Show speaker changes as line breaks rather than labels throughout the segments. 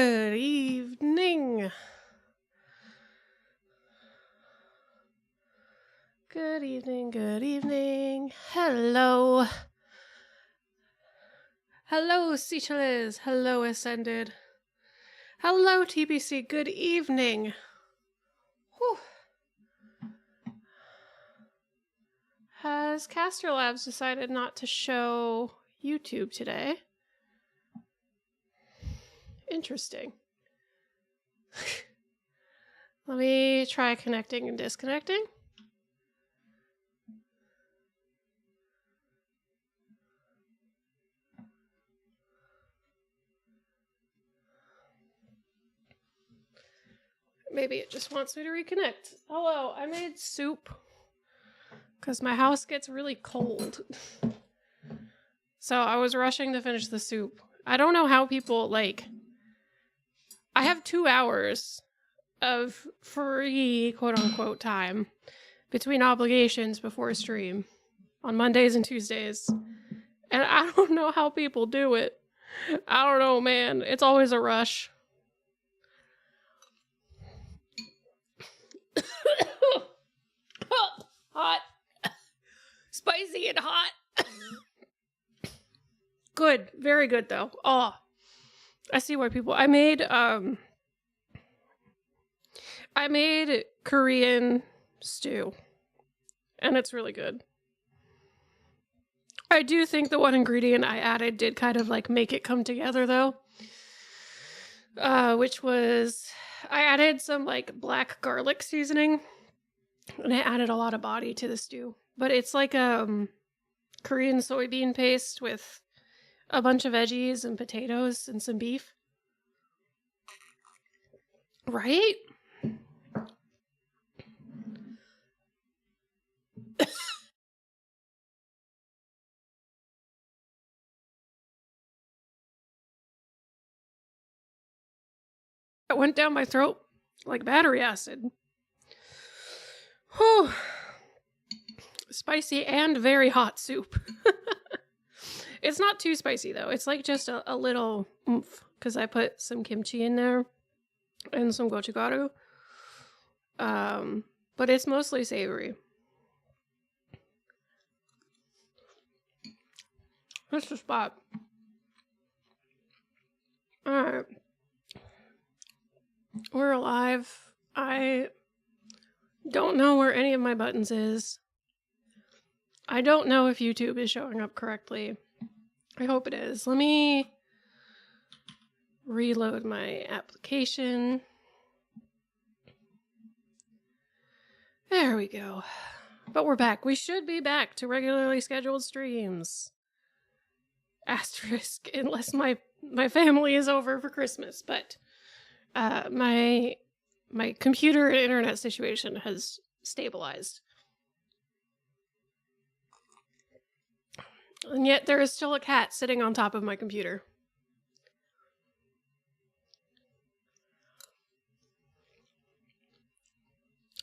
Good evening. Good evening, good evening. Hello. Hello, Seychelles. Hello, Ascended. Hello, TBC. Good evening. Whew. Has Caster Labs decided not to show YouTube today? Interesting. Let me try connecting and disconnecting. Maybe it just wants me to reconnect. Hello, I made soup because my house gets really cold. So I was rushing to finish the soup. I don't know how people, I have 2 hours of free, quote-unquote, time between obligations before stream on Mondays and Tuesdays. And I don't know how people do it. I don't know, man. It's always a rush. Hot. Spicy and hot. Good. Very good, though. Oh, I see why people... I made Korean stew, and it's really good. I do think the one ingredient I added did kind of make it come together, though. Which was... I added some black garlic seasoning, and I added a lot of body to the stew. But it's Korean soybean paste with a bunch of veggies and potatoes and some beef. Right? It went down my throat like battery acid. Whew. Spicy and very hot soup. It's not too spicy, though. It's just a little oomph, because I put some kimchi in there and some gochugaru. But it's mostly savory. That's the spot. Alright. We're alive. I don't know where any of my buttons is. I don't know if YouTube is showing up correctly. I hope it is. Let me reload my application. There we go. But we're back. We should be back to regularly scheduled streams. Asterisk, unless my family is over for Christmas. But my computer and internet situation has stabilized. And yet there is still a cat sitting on top of my computer.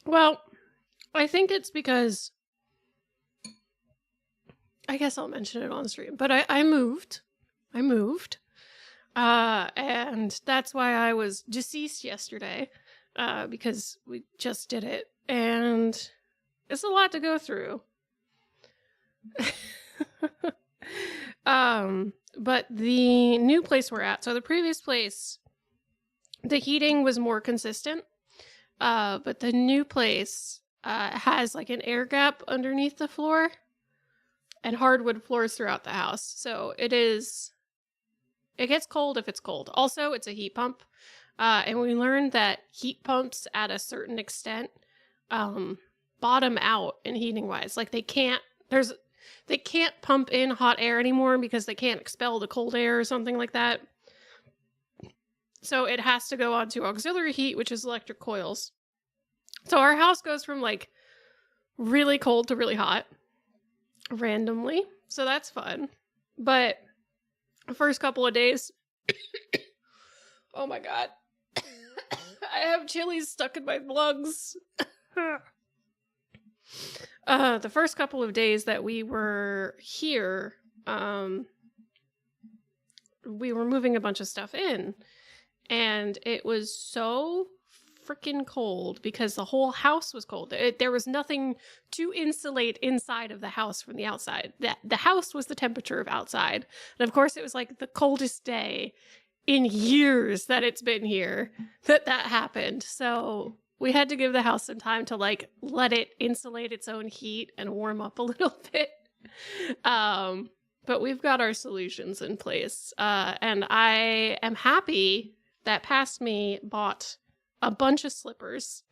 Well, I think it's because... I guess I'll mention it on stream. But I moved. And that's why I was deceased yesterday. Because we just did it. And it's a lot to go through. But the new place we're at, so the previous place, the heating was more consistent, but the new place has an air gap underneath the floor and hardwood floors throughout the house. So it gets cold if it's cold. Also, it's a heat pump, and we learned that heat pumps at a certain extent bottom out in heating wise. They can't pump in hot air anymore because they can't expel the cold air or something like that. So it has to go onto auxiliary heat, which is electric coils. So our house goes from really cold to really hot randomly. So that's fun. But the first couple of days, oh my God, I have chilies stuck in my lungs. The first couple of days that we were here, we were moving a bunch of stuff in, and it was so freaking cold because the whole house was cold. There was nothing to insulate inside of the house from the outside. The house was the temperature of outside. And of course, it was like the coldest day in years that it's been here that happened. So we had to give the house some time to like let it insulate its own heat and warm up a little bit. But we've got our solutions in place. And I am happy that Past Me bought a bunch of slippers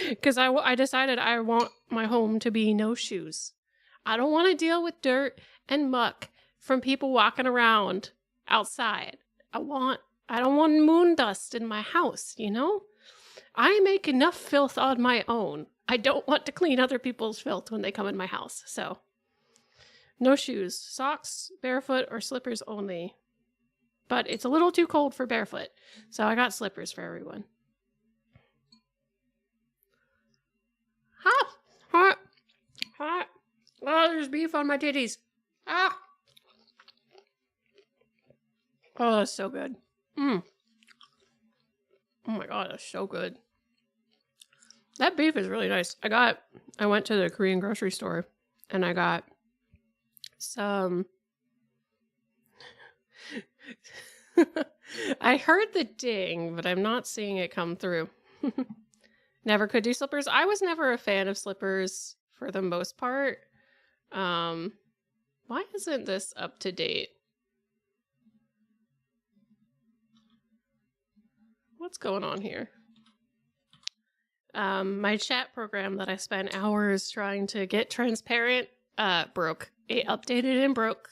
because I decided I want my home to be no shoes. I don't want to deal with dirt and muck from people walking around outside. I don't want moon dust in my house, you know? I make enough filth on my own. I don't want to clean other people's filth when they come in my house. So no shoes, socks, barefoot, or slippers only. But it's a little too cold for barefoot, so I got slippers for everyone. Hot, hot, hot. Oh, there's beef on my titties. Ah. Oh, that's so good. Oh my god, that's so good. That beef is really nice. I went to the Korean grocery store and I got some... I heard the ding, but I'm not seeing it come through. Never could do slippers. I was never a fan of slippers for the most part. Why isn't this up to date? What's going on here? My chat program that I spent hours trying to get transparent broke. It updated and broke.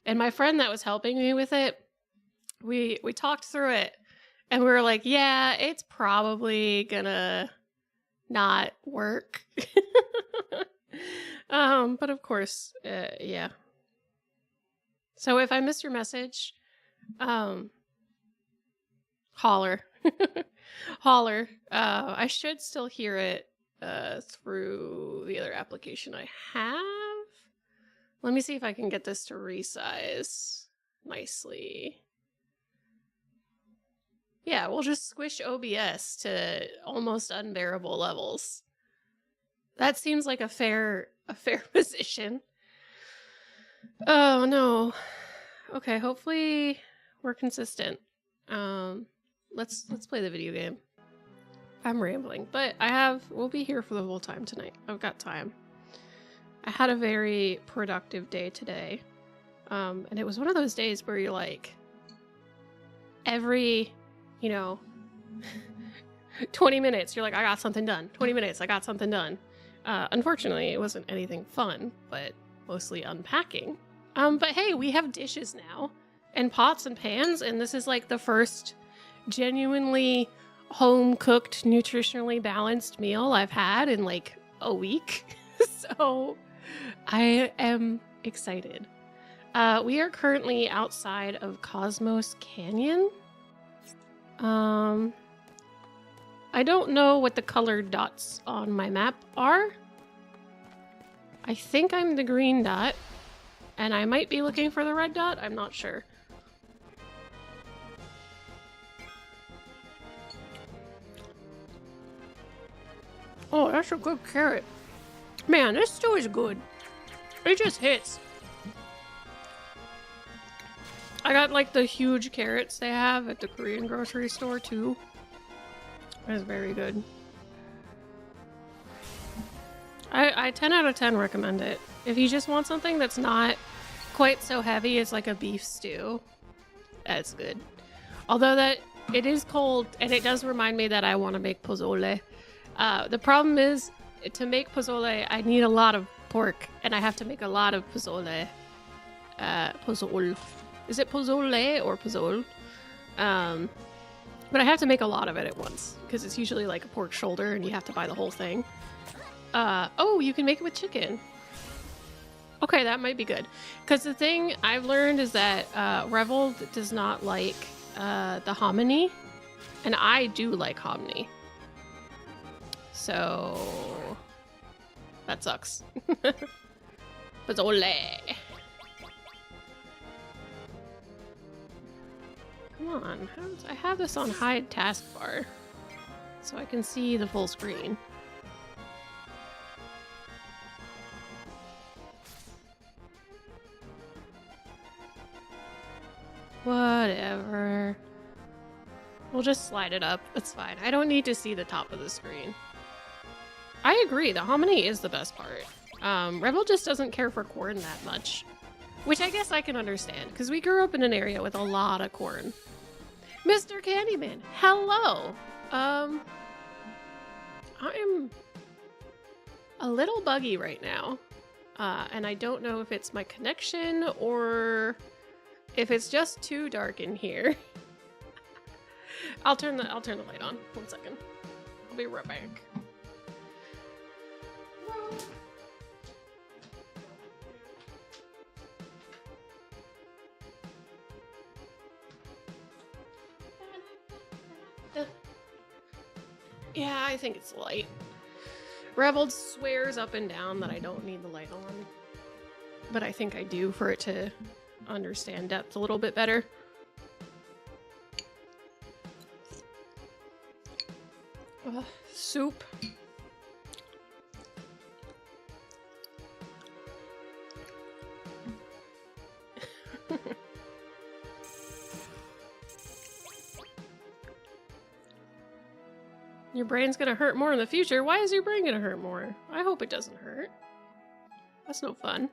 And my friend that was helping me with it, we talked through it and we were like, yeah, it's probably gonna not work. But of course, yeah. So if I miss your message, holler. Holler. I should still hear it through the other application I have. Let me see if I can get this to resize nicely. Yeah, we'll just squish OBS to almost unbearable levels. That seems like a fair position. Oh no. Okay, hopefully we're consistent. Let's play the video game. I'm rambling, but we'll be here for the whole time tonight. I've got time. I had a very productive day today. And it was one of those days where you're like, every, 20 minutes, you're like, I got something done. 20 minutes, I got something done. Unfortunately, it wasn't anything fun, but mostly unpacking. But hey, we have dishes now, and pots and pans, and this is like the first genuinely home-cooked, nutritionally balanced meal I've had in like a week. So I am excited. We are currently outside of Cosmos Canyon. I don't know what the colored dots on my map are. I think I'm the green dot, and I might be looking for the red dot. I'm not sure. Oh, that's a good carrot. Man, this stew is good. It just hits. I got like the huge carrots they have at the Korean grocery store too. It's very good. I 10 out of 10 recommend it. If you just want something that's not quite so heavy as like a beef stew, that's good. Although that it is cold and it does remind me that I want to make pozole. The problem is, to make pozole, I need a lot of pork and I have to make a lot of pozole. Pozole. Is it pozole or pozole? But I have to make a lot of it at once because it's usually like a pork shoulder and you have to buy the whole thing. Oh, you can make it with chicken. Okay, that might be good. Because the thing I've learned is that Revel does not like the hominy, and I do like hominy. So that sucks. Pozole. Come on. I have this on hide taskbar, so I can see the full screen. Whatever. We'll just slide it up. It's fine. I don't need to see the top of the screen. I agree. The hominy is the best part. Rebel just doesn't care for corn that much. Which I guess I can understand, because we grew up in an area with a lot of corn. Mr. Candyman, hello! I'm a little buggy right now. And I don't know if it's my connection or if it's just too dark in here. I'll turn the light on. 1 second. I'll be right back. Yeah, I think it's the light. Rebel swears up and down that I don't need the light on. But I think I do for it to understand depth a little bit better. Soup. Your brain's gonna hurt more in the future. Why is your brain gonna hurt more? I hope it doesn't hurt. That's no fun.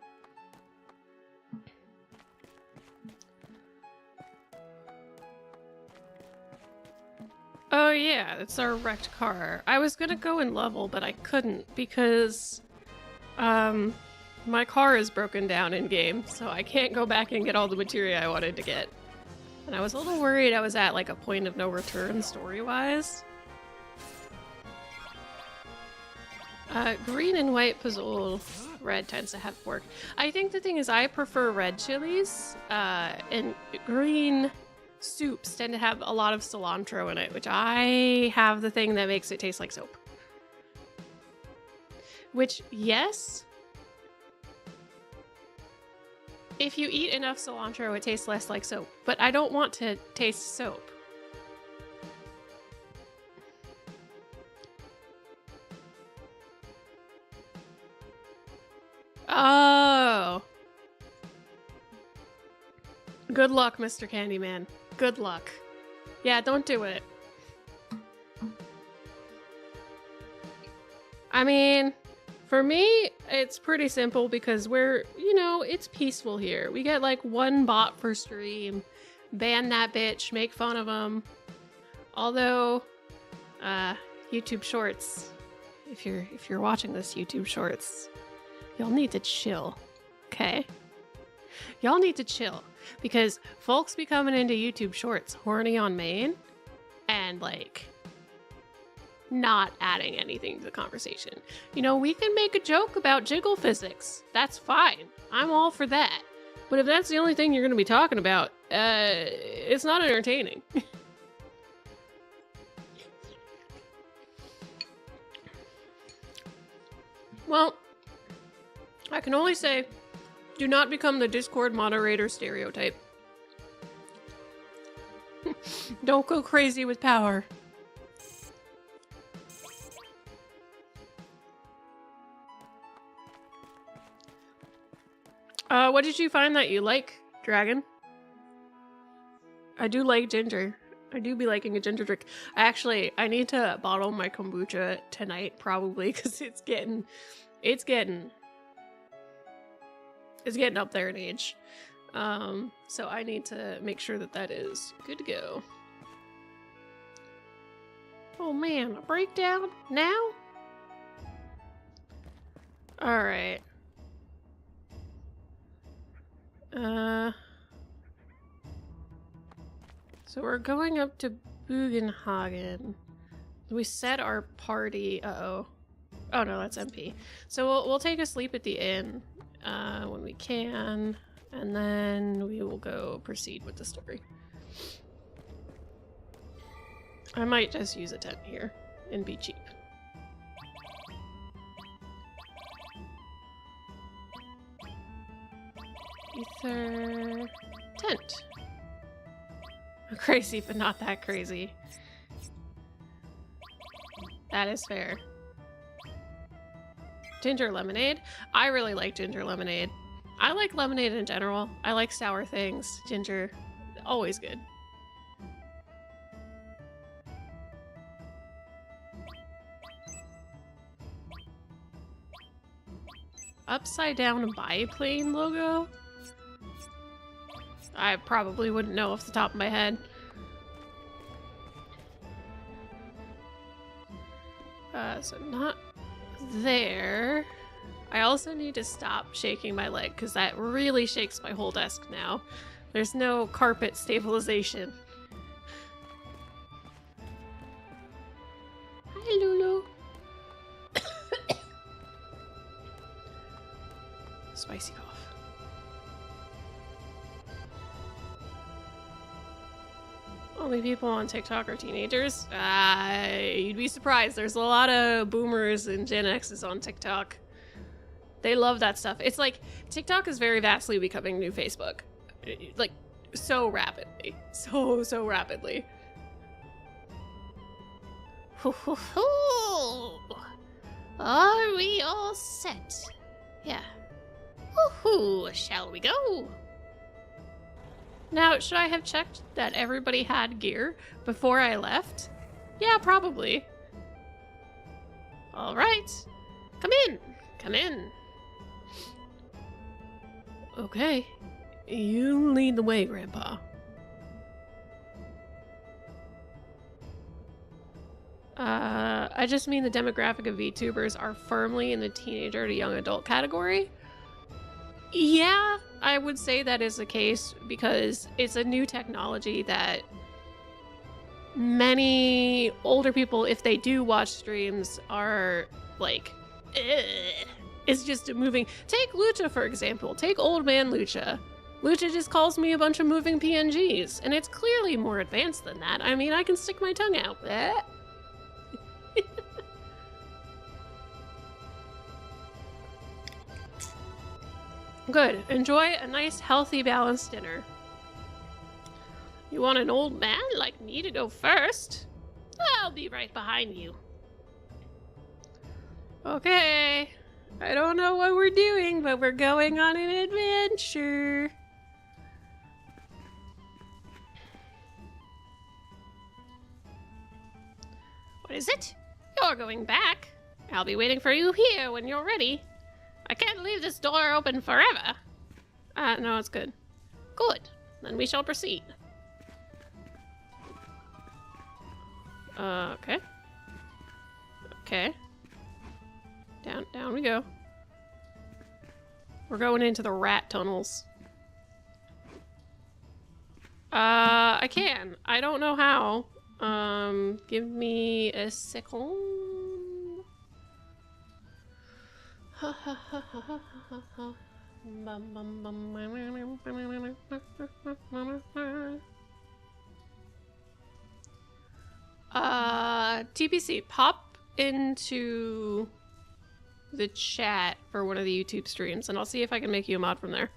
Oh yeah, it's our wrecked car. I was gonna go and level, but I couldn't because my car is broken down in game, so I can't go back and get all the materia I wanted to get. And I was a little worried I was at like a point of no return story-wise. Green and white puzzle. Red tends to have pork. I think the thing is I prefer red chilies, and green soups tend to have a lot of cilantro in it, which I have the thing that makes it taste like soap. Which, yes, if you eat enough cilantro, it tastes less like soap. But I don't want to taste soap. Oh. Good luck, Mr. Candyman. Good luck. Yeah, don't do it. I mean, for me, it's pretty simple because we're, you know, it's peaceful here. We get like one bot per stream, ban that bitch, make fun of him. Although, YouTube Shorts, if you're watching this YouTube Shorts, y'all need to chill, okay? Y'all need to chill because folks be coming into YouTube Shorts horny on main and like not adding anything to the conversation. You know, we can make a joke about jiggle physics. That's fine. I'm all for that. But if that's the only thing you're going to be talking about, it's not entertaining. Well, I can only say, do not become the Discord moderator stereotype. Don't go crazy with power. What did you find that you like, Dragon? I do like ginger. I do be liking a ginger drink. I need to bottle my kombucha tonight, probably, because it's getting up there in age. So I need to make sure that that is good to go. Oh man, a breakdown now? Alright. So we're going up to Bugenhagen. We set our party. Uh-oh. Oh no, that's MP. So we'll take a sleep at the inn when we can, and then we will go proceed with the story. I might just use a tent here and be cheap. Ether tent. Crazy, but not that crazy. That is fair. Ginger lemonade? I really like ginger lemonade. I like lemonade in general. I like sour things. Ginger, always good. Upside down biplane logo? I probably wouldn't know off the top of my head. So not there. I also need to stop shaking my leg because that really shakes my whole desk now. There's no carpet stabilization. Hi, Lulu. Spicy cough. Only people on TikTok are teenagers? You'd be surprised. There's a lot of boomers and Gen X's on TikTok. They love that stuff. It's like TikTok is very vastly becoming new Facebook. Like, so rapidly. So rapidly. Are we all set? Yeah. Woohoo! Shall we go? Now, should I have checked that everybody had gear before I left? Yeah, probably. All right. Come in. Come in. Okay. You lead the way, Grandpa. I just mean the demographic of VTubers are firmly in the teenager to young adult category. Yeah, I would say that is the case because it's a new technology that many older people, if they do watch streams, are like, ugh. It's just a moving. Take Lucha, for example. Take old man Lucha. Lucha just calls me a bunch of moving PNGs, and it's clearly more advanced than that. I mean, I can stick my tongue out. Good. Enjoy a nice, healthy, balanced dinner. You want an old man like me to go first? I'll be right behind you. Okay. I don't know what we're doing, but we're going on an adventure. What is it? You're going back. I'll be waiting for you here when you're ready. I can't leave this door open forever. No, it's good. Good. Then we shall proceed. Okay. Okay. Down we go. We're going into the rat tunnels. I can. I don't know how. Give me a second. TPC, pop into the chat for one of the YouTube streams, and I'll see if I can make you a mod from there.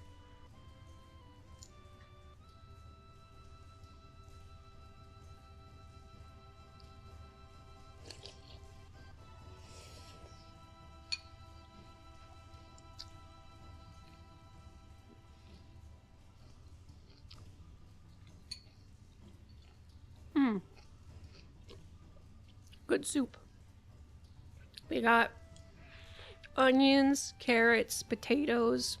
Good soup. We got onions, carrots, potatoes,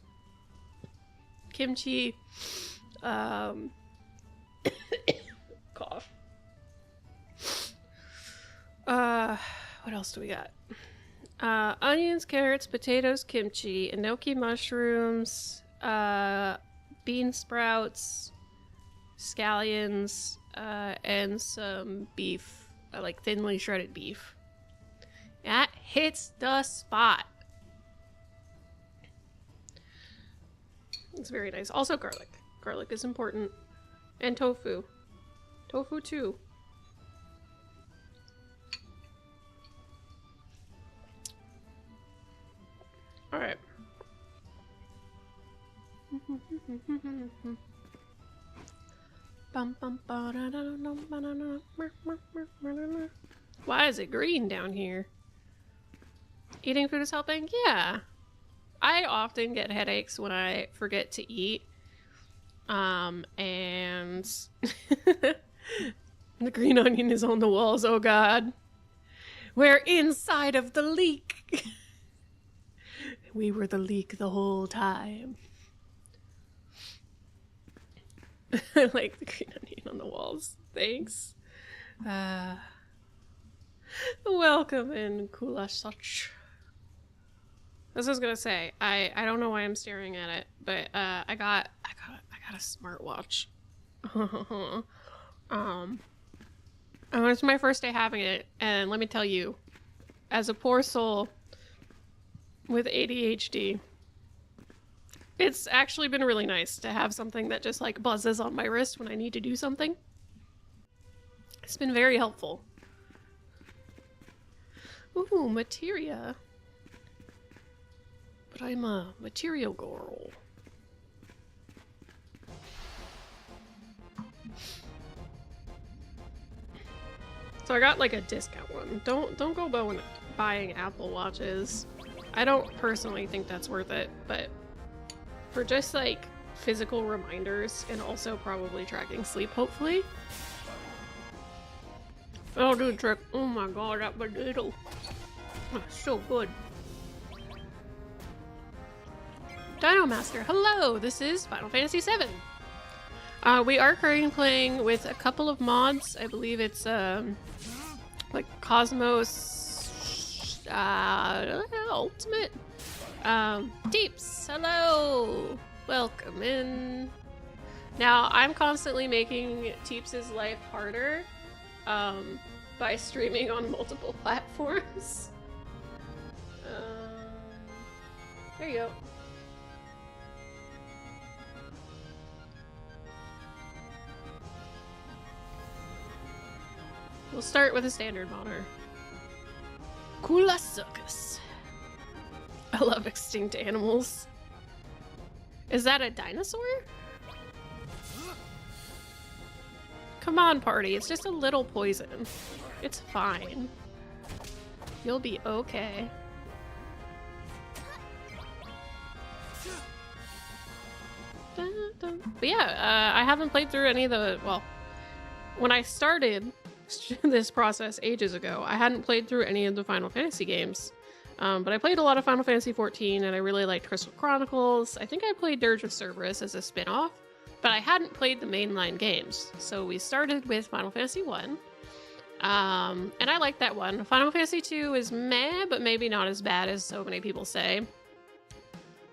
kimchi, cough. What else do we got? Onions, carrots, potatoes, kimchi, enoki mushrooms, bean sprouts, scallions, and some beef. Like thinly shredded beef. That hits the spot. It's very nice. Also garlic. Garlic is important. And tofu. Tofu too. Alright. Why is it green down here? Eating food is helping? Yeah. I often get headaches when I forget to eat. And the green onion is on the walls, oh god. We're inside of the leak. We were the leak the whole time. I like the green onion on the walls. Thanks. Welcome in, Kulasach. This was gonna say, I don't know why I'm staring at it, but I got a smartwatch. It was my first day having it, and let me tell you, as a poor soul with ADHD, it's actually been really nice to have something that just like buzzes on my wrist when I need to do something. It's been very helpful. Ooh, materia. But I'm a material girl. So I got like a discount one. Don't go buying Apple Watches. I don't personally think that's worth it, but for just like physical reminders and also probably tracking sleep, hopefully. I'll do the trick. Oh my god, that potato. Oh, so good. Dino Master, hello! This is Final Fantasy VII. We are currently playing with a couple of mods. I believe it's like Cosmos Ultimate. Deeps, hello! Welcome in. Now, I'm constantly making Teeps' life harder by streaming on multiple platforms. There you go. We'll start with a standard modder. Kula Circus. I love extinct animals. Is that a dinosaur? Come on, party. It's just a little poison. It's fine. You'll be okay. But yeah, I haven't played through any of the... Well, when I started this process ages ago, I hadn't played through any of the Final Fantasy games. But I played a lot of Final Fantasy XIV, and I really liked Crystal Chronicles. I think I played Dirge of Cerberus as a spin-off, but I hadn't played the mainline games. So we started with Final Fantasy I. And I liked that one. Final Fantasy II is meh, but maybe not as bad as so many people say.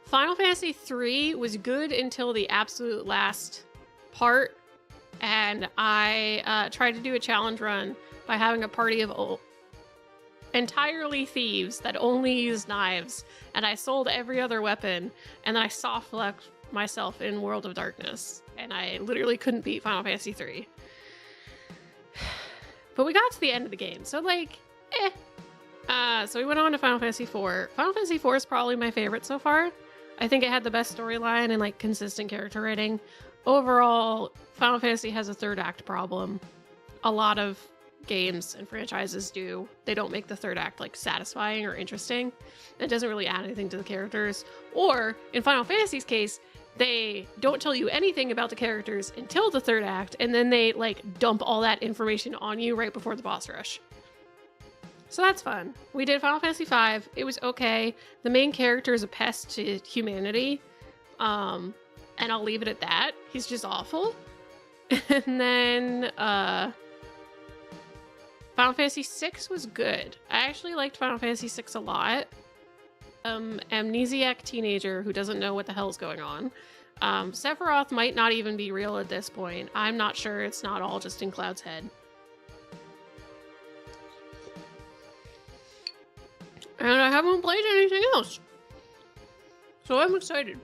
Final Fantasy III was good until the absolute last part, and I tried to do a challenge run by having a party of entirely thieves that only used knives, and I sold every other weapon, and then I soft-locked myself in World of Darkness, and I literally couldn't beat Final Fantasy III. But we got to the end of the game, so like, so we went on to Final Fantasy IV. Final Fantasy IV is probably my favorite so far. I think it had the best storyline and like consistent character writing. Overall, Final Fantasy has a third act problem. A lot of games and franchises do. They don't make the third act like satisfying or interesting. It doesn't really add anything to the characters. Or in Final Fantasy's case, they don't tell you anything about the characters until the third act, and then they like dump all that information on you right before the boss rush. So that's fun. We did Final Fantasy V. It was okay. The main character is a pest to humanity. And I'll leave it at that. He's just awful. And then Final Fantasy VI was good. I actually liked Final Fantasy VI a lot. Amnesiac teenager who doesn't know what the hell's going on. Sephiroth might not even be real at this point. I'm not sure. It's not all just in Cloud's head. And I haven't played anything else. So I'm excited.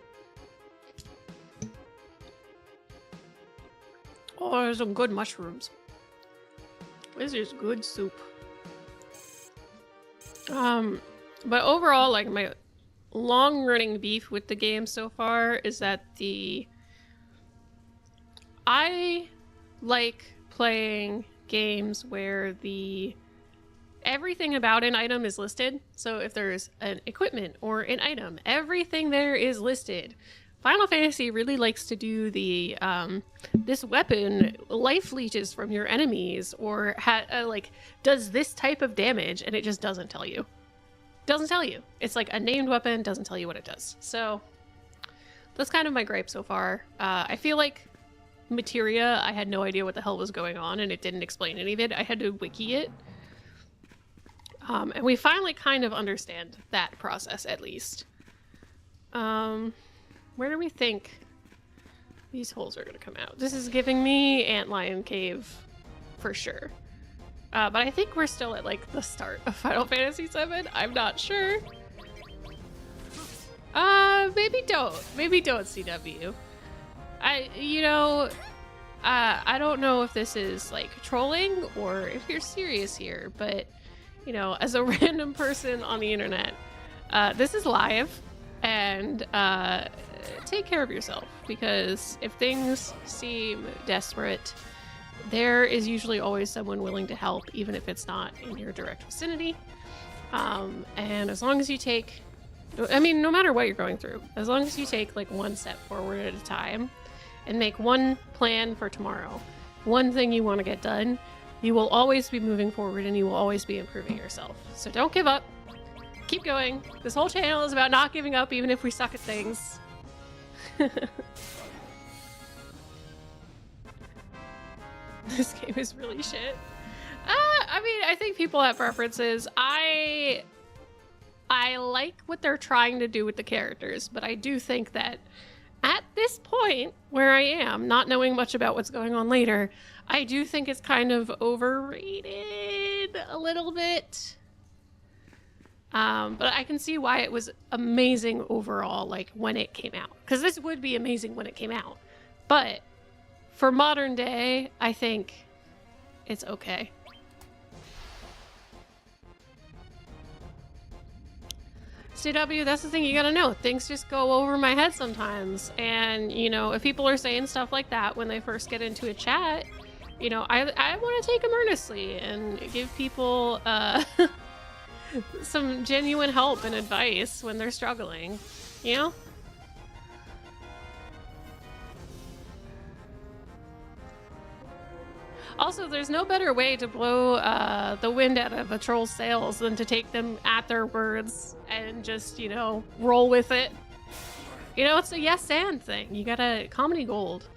Oh, there's some good mushrooms. This is good soup. But overall, like, my long-running beef with the game so far is that I like playing games where everything about an item is listed. So if there's an equipment or an item, everything there is listed. Final Fantasy really likes to do the this weapon life leeches from your enemies, or like does this type of damage, and it just doesn't tell you. Doesn't tell you. It's like a named weapon, doesn't tell you what it does. So that's kind of my gripe so far. I feel like Materia, I had no idea what the hell was going on, and it didn't explain any of it. I had to wiki it. And we finally kind of understand that process, at least. Where do we think these holes are going to come out? This is giving me Antlion Cave for sure. But I think we're still at, like, the start of Final Fantasy VII. I'm not sure. Maybe don't. Maybe don't, CW. I don't know if this is, like, trolling or if you're serious here, but, you know, as a random person on the internet, this is live, and take care of yourself, because if things seem desperate, there is usually always someone willing to help, even if it's not in your direct vicinity. And as long as you take, I mean, no matter what you're going through, as long as you take like one step forward at a time and make one plan for tomorrow, one thing you want to get done, you will always be moving forward and you will always be improving yourself. So don't give up. Keep going. This whole channel is about not giving up, even if we suck at things. This game is really shit. I mean, I think people have preferences. I like what they're trying to do with the characters, but I do think that at this point where I am, not knowing much about what's going on later, I do think it's kind of overrated a little bit. But I can see why it was amazing overall, like when it came out, because this would be amazing when it came out. But for modern day, I think it's okay. CW, that's the thing you gotta know. Things just go over my head sometimes. And, you know, if people are saying stuff like that when they first get into a chat, you know, I want to take them earnestly and give people some genuine help and advice when they're struggling, you know? Also, there's no better way to blow the wind out of a troll's sails than to take them at their words and just, you know, roll with it. You know, it's a yes and thing. You gotta comedy gold.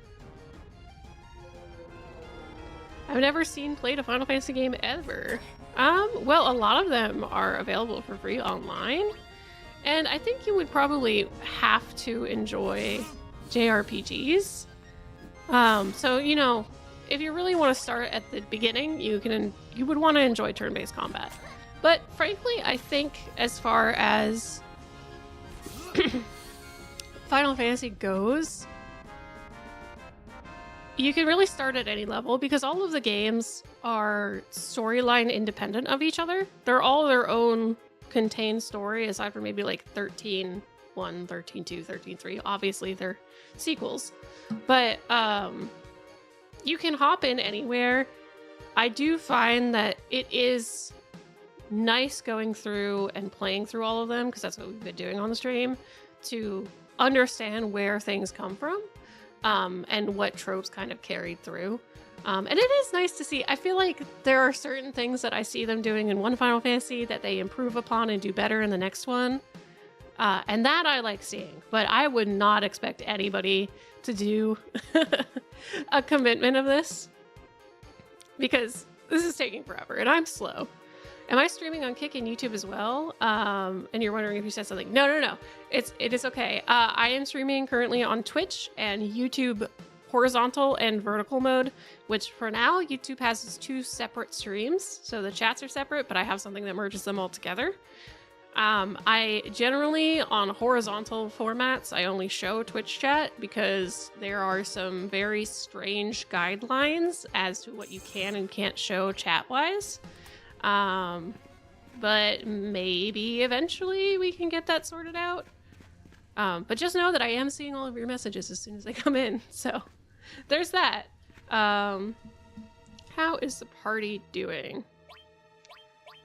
I've never played a Final Fantasy game ever. Well, a lot of them are available for free online, and I think you would probably have to enjoy JRPGs. So, you know, if you really want to start at the beginning, you would want to enjoy turn-based combat. But frankly, I think as far as Final Fantasy goes, you can really start at any level because all of the games are storyline independent of each other. They're all their own contained story, aside from maybe like 13.1, 13.2, 13.3. Obviously, they're sequels. But you can hop in anywhere. I do find that it is nice going through and playing through all of them, because that's what we've been doing on the stream, to understand where things come from. And what tropes kind of carried through. And it is nice to see. I feel like there are certain things that I see them doing in one Final Fantasy that they improve upon and do better in the next one. And that I like seeing. But I would not expect anybody to do a commitment of this, because this is taking forever and I'm slow. Am I streaming on Kick and YouTube as well? And you're wondering if you said something. No. It is okay. I am streaming currently on Twitch and YouTube horizontal and vertical mode, which for now, YouTube has two separate streams. So the chats are separate, but I have something that merges them all together. I generally, on horizontal formats, I only show Twitch chat because there are some very strange guidelines as to what you can and can't show chat-wise. But maybe eventually we can get that sorted out. But just know that I am seeing all of your messages as soon as they come in. So there's that. How is the party doing?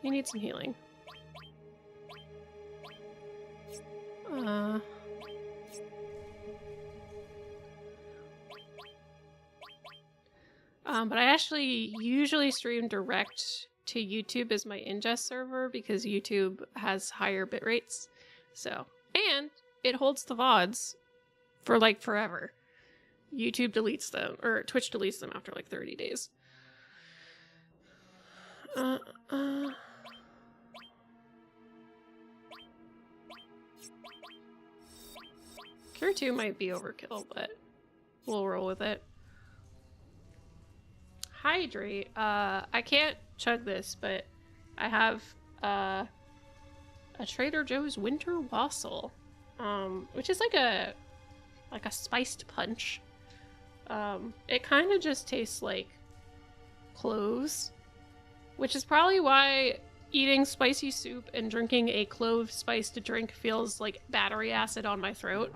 You need some healing. But I actually usually stream direct to YouTube as my ingest server because YouTube has higher bit rates. So, and it holds the VODs for like forever. YouTube deletes them, or Twitch deletes them after like 30 days. Cure 2 might be overkill, but we'll roll with it. Hydrate. I can't chug this, but I have a Trader Joe's Winter Wassail, which is like a spiced punch. It kind of just tastes like cloves, which is probably why eating spicy soup and drinking a clove spiced drink feels like battery acid on my throat.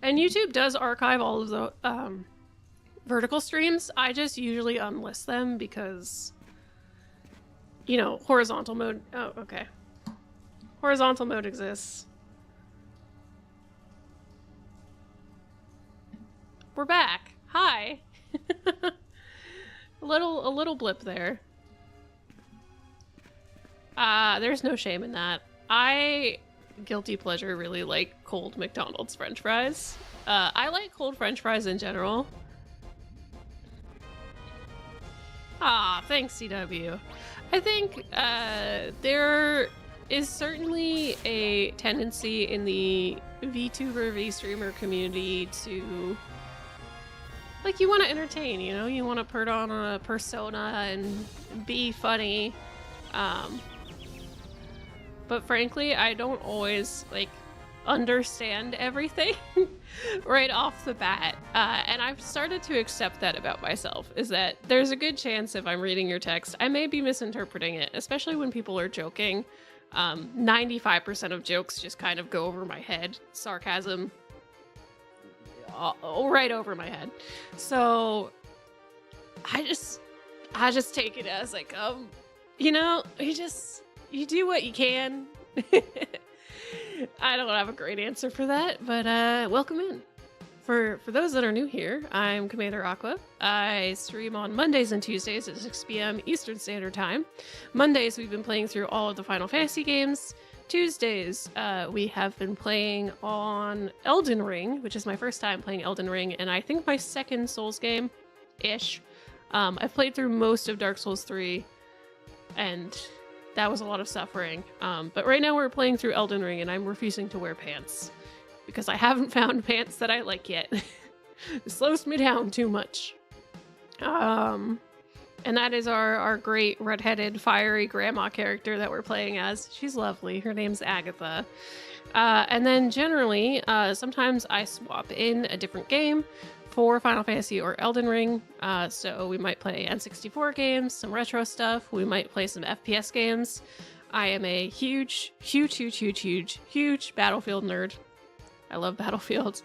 And YouTube does archive all of the vertical streams. I just usually unlist them because, you know, horizontal mode. Oh, okay. Horizontal mode exists. We're back. Hi. a little blip there. There's no shame in that. I guilty pleasure really like cold McDonald's French fries. I like cold French fries in general. Thanks, CW. I think there is certainly a tendency in the VTuber, VStreamer community to, like, you want to entertain, you know? You want to put on a persona and be funny. But frankly, I don't always, like, understand everything right off the bat. And I've started to accept that about myself, is that there's a good chance if I'm reading your text, I may be misinterpreting it, especially when people are joking. 95% of jokes just kind of go over my head. Sarcasm, right over my head. So I just take it as like, you know, you do what you can. I don't have a great answer for that, but welcome in. For those that are new here, I'm Commander Aqwah. I stream on Mondays and Tuesdays at 6 p.m. Eastern Standard Time. Mondays, we've been playing through all of the Final Fantasy games. Tuesdays, we have been playing on Elden Ring, which is my first time playing Elden Ring, and I think my second Souls game-ish. I've played through most of Dark Souls 3, and that was a lot of suffering. But right now we're playing through Elden Ring, and I'm refusing to wear pants because I haven't found pants that I like yet. It slows me down too much. And that is our great redheaded fiery grandma character that we're playing as. She's lovely. Her name's Agatha. And then generally, sometimes I swap in a different game for Final Fantasy or Elden Ring. So we might play N64 games, some retro stuff. We might play some FPS games. I am a huge Battlefield nerd. I love Battlefield.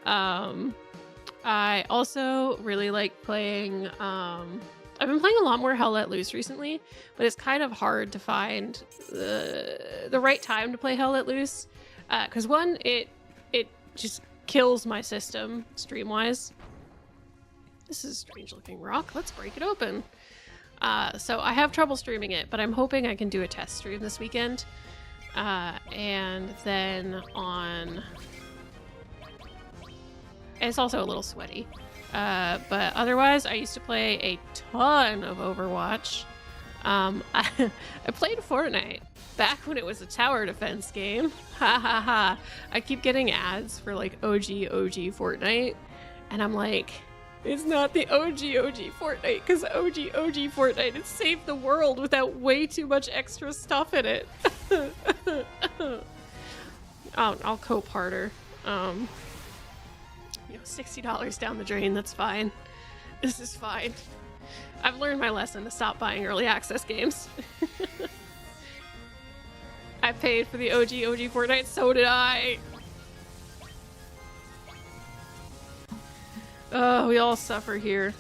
I also really like playing, I've been playing a lot more Hell Let Loose recently, but it's kind of hard to find the right time to play Hell Let Loose. Because one, it just kills my system stream-wise. This is a strange looking rock. Let's break it open. So I have trouble streaming it, but I'm hoping I can do a test stream this weekend. And then on... It's also a little sweaty. But otherwise, I used to play a ton of Overwatch. I played Fortnite back when it was a tower defense game. Ha ha ha. I keep getting ads for like OG Fortnite. And I'm like, it's not the OG Fortnite, because OG Fortnite has saved the world without way too much extra stuff in it. I'll cope harder. You know, $60 down the drain, that's fine. This is fine. I've learned my lesson to stop buying early access games. I paid for the OG Fortnite, so did I. We all suffer here.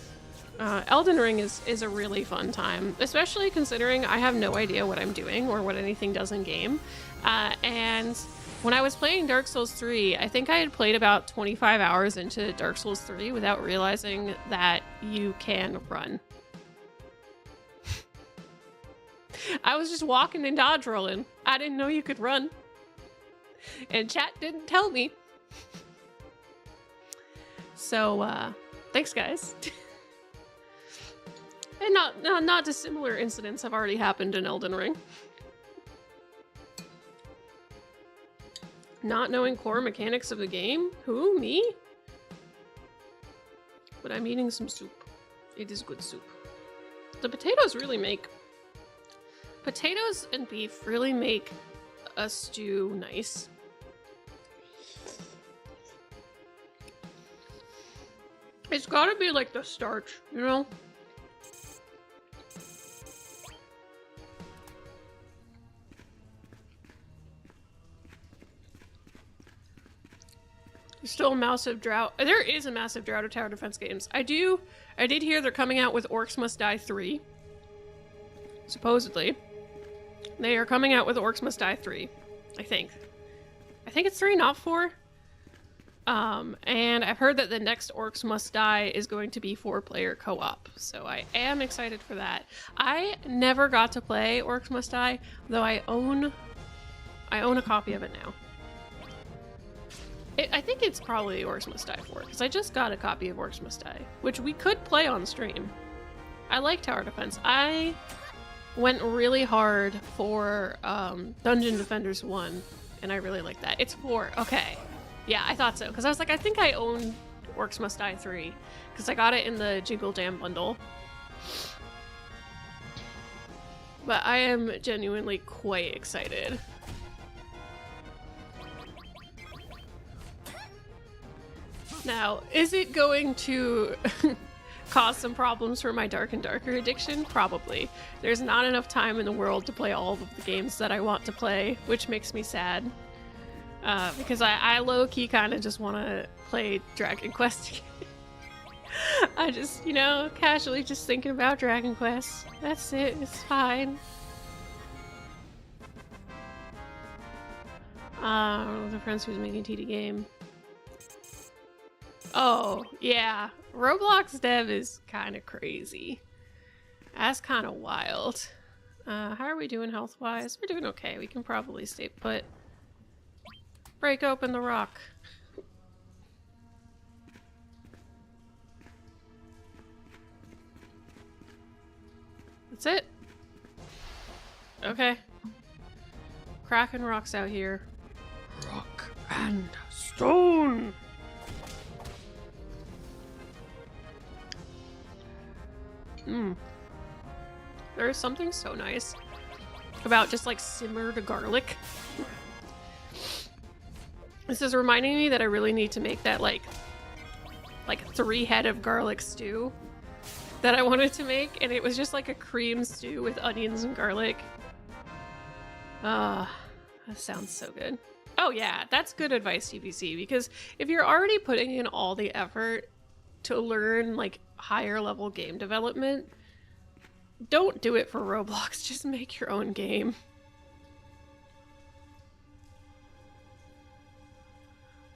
Elden Ring is a really fun time, especially considering I have no idea what I'm doing or what anything does in game. And when I was playing Dark Souls 3, I think I had played about 25 hours into Dark Souls 3 without realizing that you can run. I was just walking and dodge rolling. I didn't know you could run. And chat didn't tell me. So, thanks guys. And not dissimilar incidents have already happened in Elden Ring. Not knowing core mechanics of the game? Who, me? But I'm eating some soup. It is good soup. The potatoes really make... Potatoes and beef really make a stew nice. It's gotta be like the starch, you know? There's still a massive drought. There is a massive drought of tower defense games. I did hear they're coming out with Orcs Must Die 3. Supposedly. They are coming out with Orcs Must Die 3. I think. I think it's 3, not 4. And I've heard that the next Orcs Must Die is going to be 4-player co-op. So I am excited for that. I never got to play Orcs Must Die, though I own a copy of it now. I think it's probably Orcs Must Die 4, because I just got a copy of Orcs Must Die, which we could play on stream. I like tower defense. I went really hard for Dungeon Defenders 1, and I really like that. It's 4. Okay. Yeah, I thought so, because I was like, I think I own Orcs Must Die 3, because I got it in the Jingle Jam bundle. But I am genuinely quite excited. Now, is it going to cause some problems for my Dark and Darker addiction? Probably. There's not enough time in the world to play all of the games that I want to play, which makes me sad. Because I low-key kind of just want to play Dragon Quest. I just, you know, casually just thinking about Dragon Quest. That's it. It's fine. The friends who's making TD game. Oh, yeah. Roblox dev is kind of crazy. That's kind of wild. How are we doing health-wise? We're doing okay. We can probably stay put. Break open the rock. That's it. Okay. Cracking rocks out here. Rock and stone! There is something so nice about just like simmered garlic. This is reminding me that I really need to make that like 3 head of garlic stew that I wanted to make, and it was just like a cream stew with onions and garlic. That sounds so good. Oh yeah, that's good advice, TBC, because if you're already putting in all the effort to learn like higher level game development, don't do it for Roblox. Just make your own game.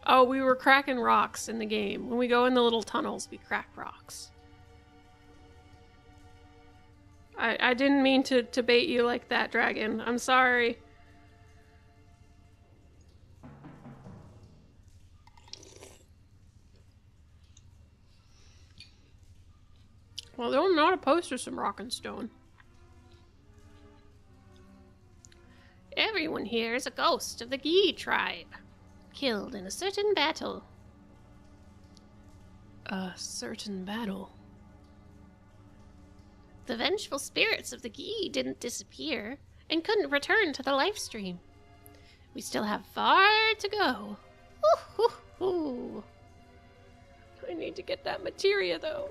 Oh, we were cracking rocks in the game. When we go in the little tunnels, we crack rocks. I didn't mean to bait you like that, Dragon. I'm sorry. Well, I'm not opposed to some rock and stone. Everyone here is a ghost of the Gaia tribe, killed in a certain battle. A certain battle? The vengeful spirits of the Gaia didn't disappear and couldn't return to the live stream. We still have far to go. Ooh, ooh, ooh. I need to get that materia, though.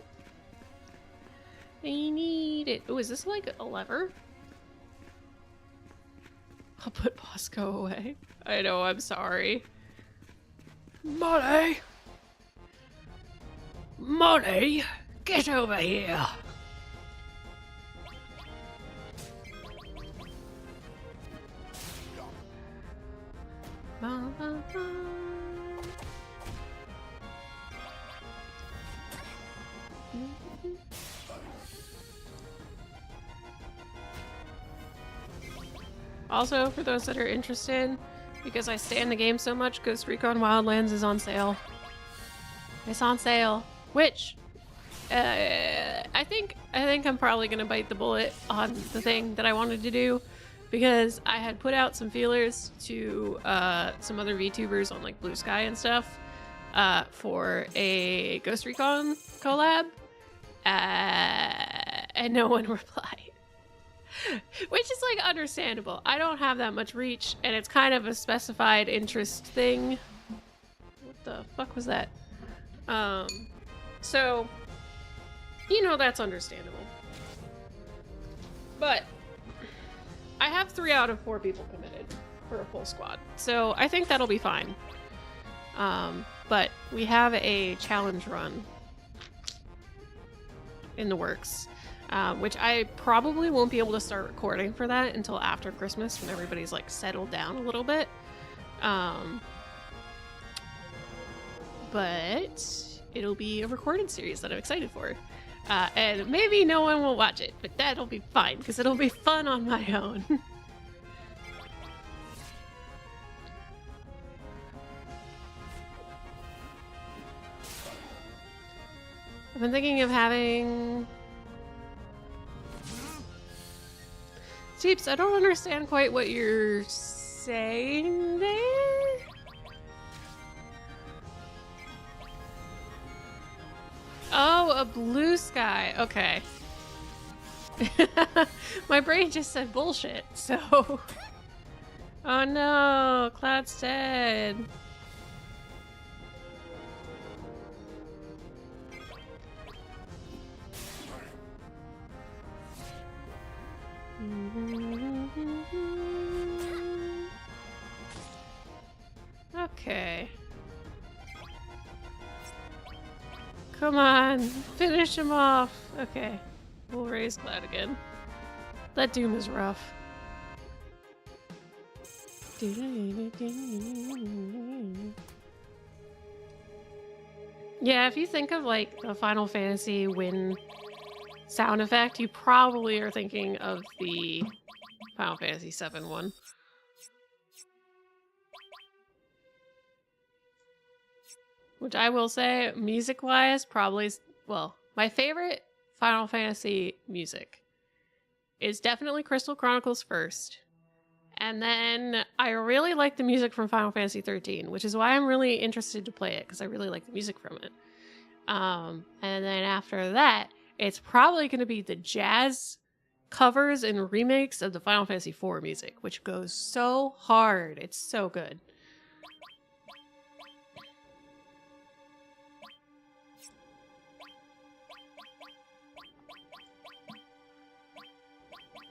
I need it. Oh, is this like a lever? I'll put Bosco away. I know, I'm sorry. Money! Money, get over here. Also, for those that are interested, because I stay in the game so much, Ghost Recon Wildlands is on sale. It's on sale, which I think I'm probably gonna bite the bullet on the thing that I wanted to do, because I had put out some feelers to some other VTubers on like Blue Sky and stuff for a Ghost Recon collab, and no one replied. Which is like understandable. I don't have that much reach, and it's kind of a specified interest thing. What the fuck was that? So, you know, that's understandable. But I have 3 out of 4 people committed for a full squad, so I think that'll be fine. But we have a challenge run in the works. Which I probably won't be able to start recording for that until after Christmas, when everybody's like settled down a little bit. But it'll be a recorded series that I'm excited for. And maybe no one will watch it, but that'll be fine, because it'll be fun on my own. I've been thinking of having... Jeeps, I don't understand quite what you're saying there. Oh, a blue sky. Okay. My brain just said bullshit, so... Oh no, Cloud's dead. Okay. Come on, finish him off. Okay, we'll raise Cloud again. That Doom is rough. Yeah, if you think of like the Final Fantasy win sound effect, you probably are thinking of the Final Fantasy VII one. Which I will say, music-wise, probably, well, my favorite Final Fantasy music is definitely Crystal Chronicles first. And then I really like the music from Final Fantasy XIII, which is why I'm really interested to play it, because I really like the music from it. And then after that, it's probably going to be the jazz covers and remakes of the Final Fantasy IV music, which goes so hard. It's so good.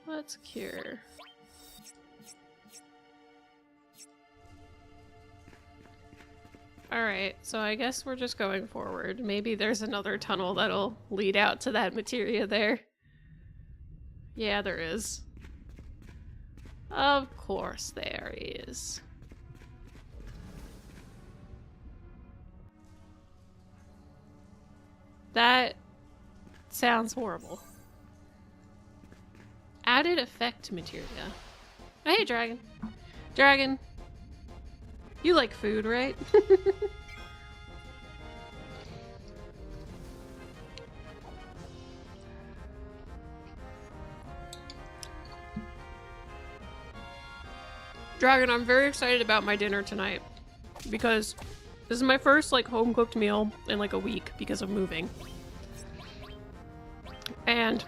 Let's cure. Alright, so I guess we're just going forward. Maybe there's another tunnel that'll lead out to that materia there. Yeah, there is. Of course there is. That sounds horrible. Added effect materia. Oh, hey, Dragon. Dragon. You like food, right? Dragon, I'm very excited about my dinner tonight because this is my first like home cooked meal in like a week because of moving. And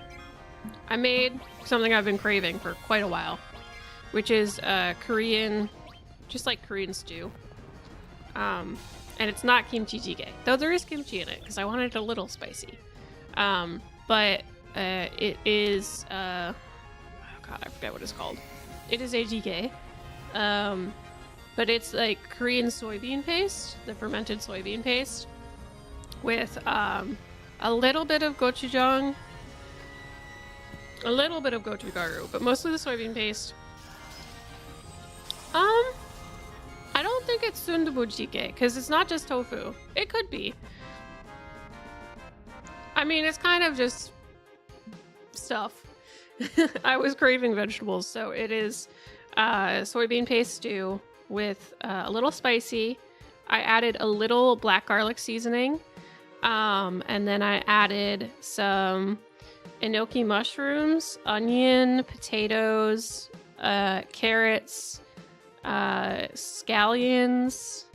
I made something I've been craving for quite a while, which is Korean, just like Korean stew. And it's not kimchi jjigae, though there is kimchi in it because I wanted it a little spicy. But it is, oh god, I forget what it's called. It is a jjigae. But it's like Korean soybean paste, the fermented soybean paste, with a little bit of gochujang, a little bit of gochugaru, but mostly the soybean paste. I don't think it's sundubu jjigae because it's not just tofu. It could be. I mean, it's kind of just stuff. I was craving vegetables, so it is soybean paste stew with a little spicy. I added a little black garlic seasoning, and then I added some enoki mushrooms, onion, potatoes, carrots, scallions,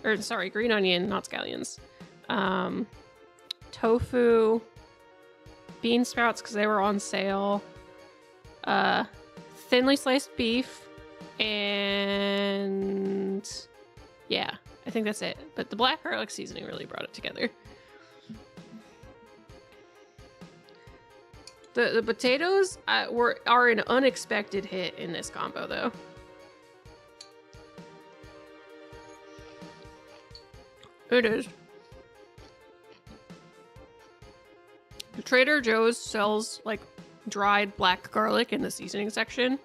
or sorry, green onion, not scallions, tofu, bean sprouts because they were on sale, thinly sliced beef, and yeah, I think that's it. But the black garlic seasoning really brought it together. The potatoes are an unexpected hit in this combo, though. It is. Trader Joe's sells like dried black garlic in the seasoning section,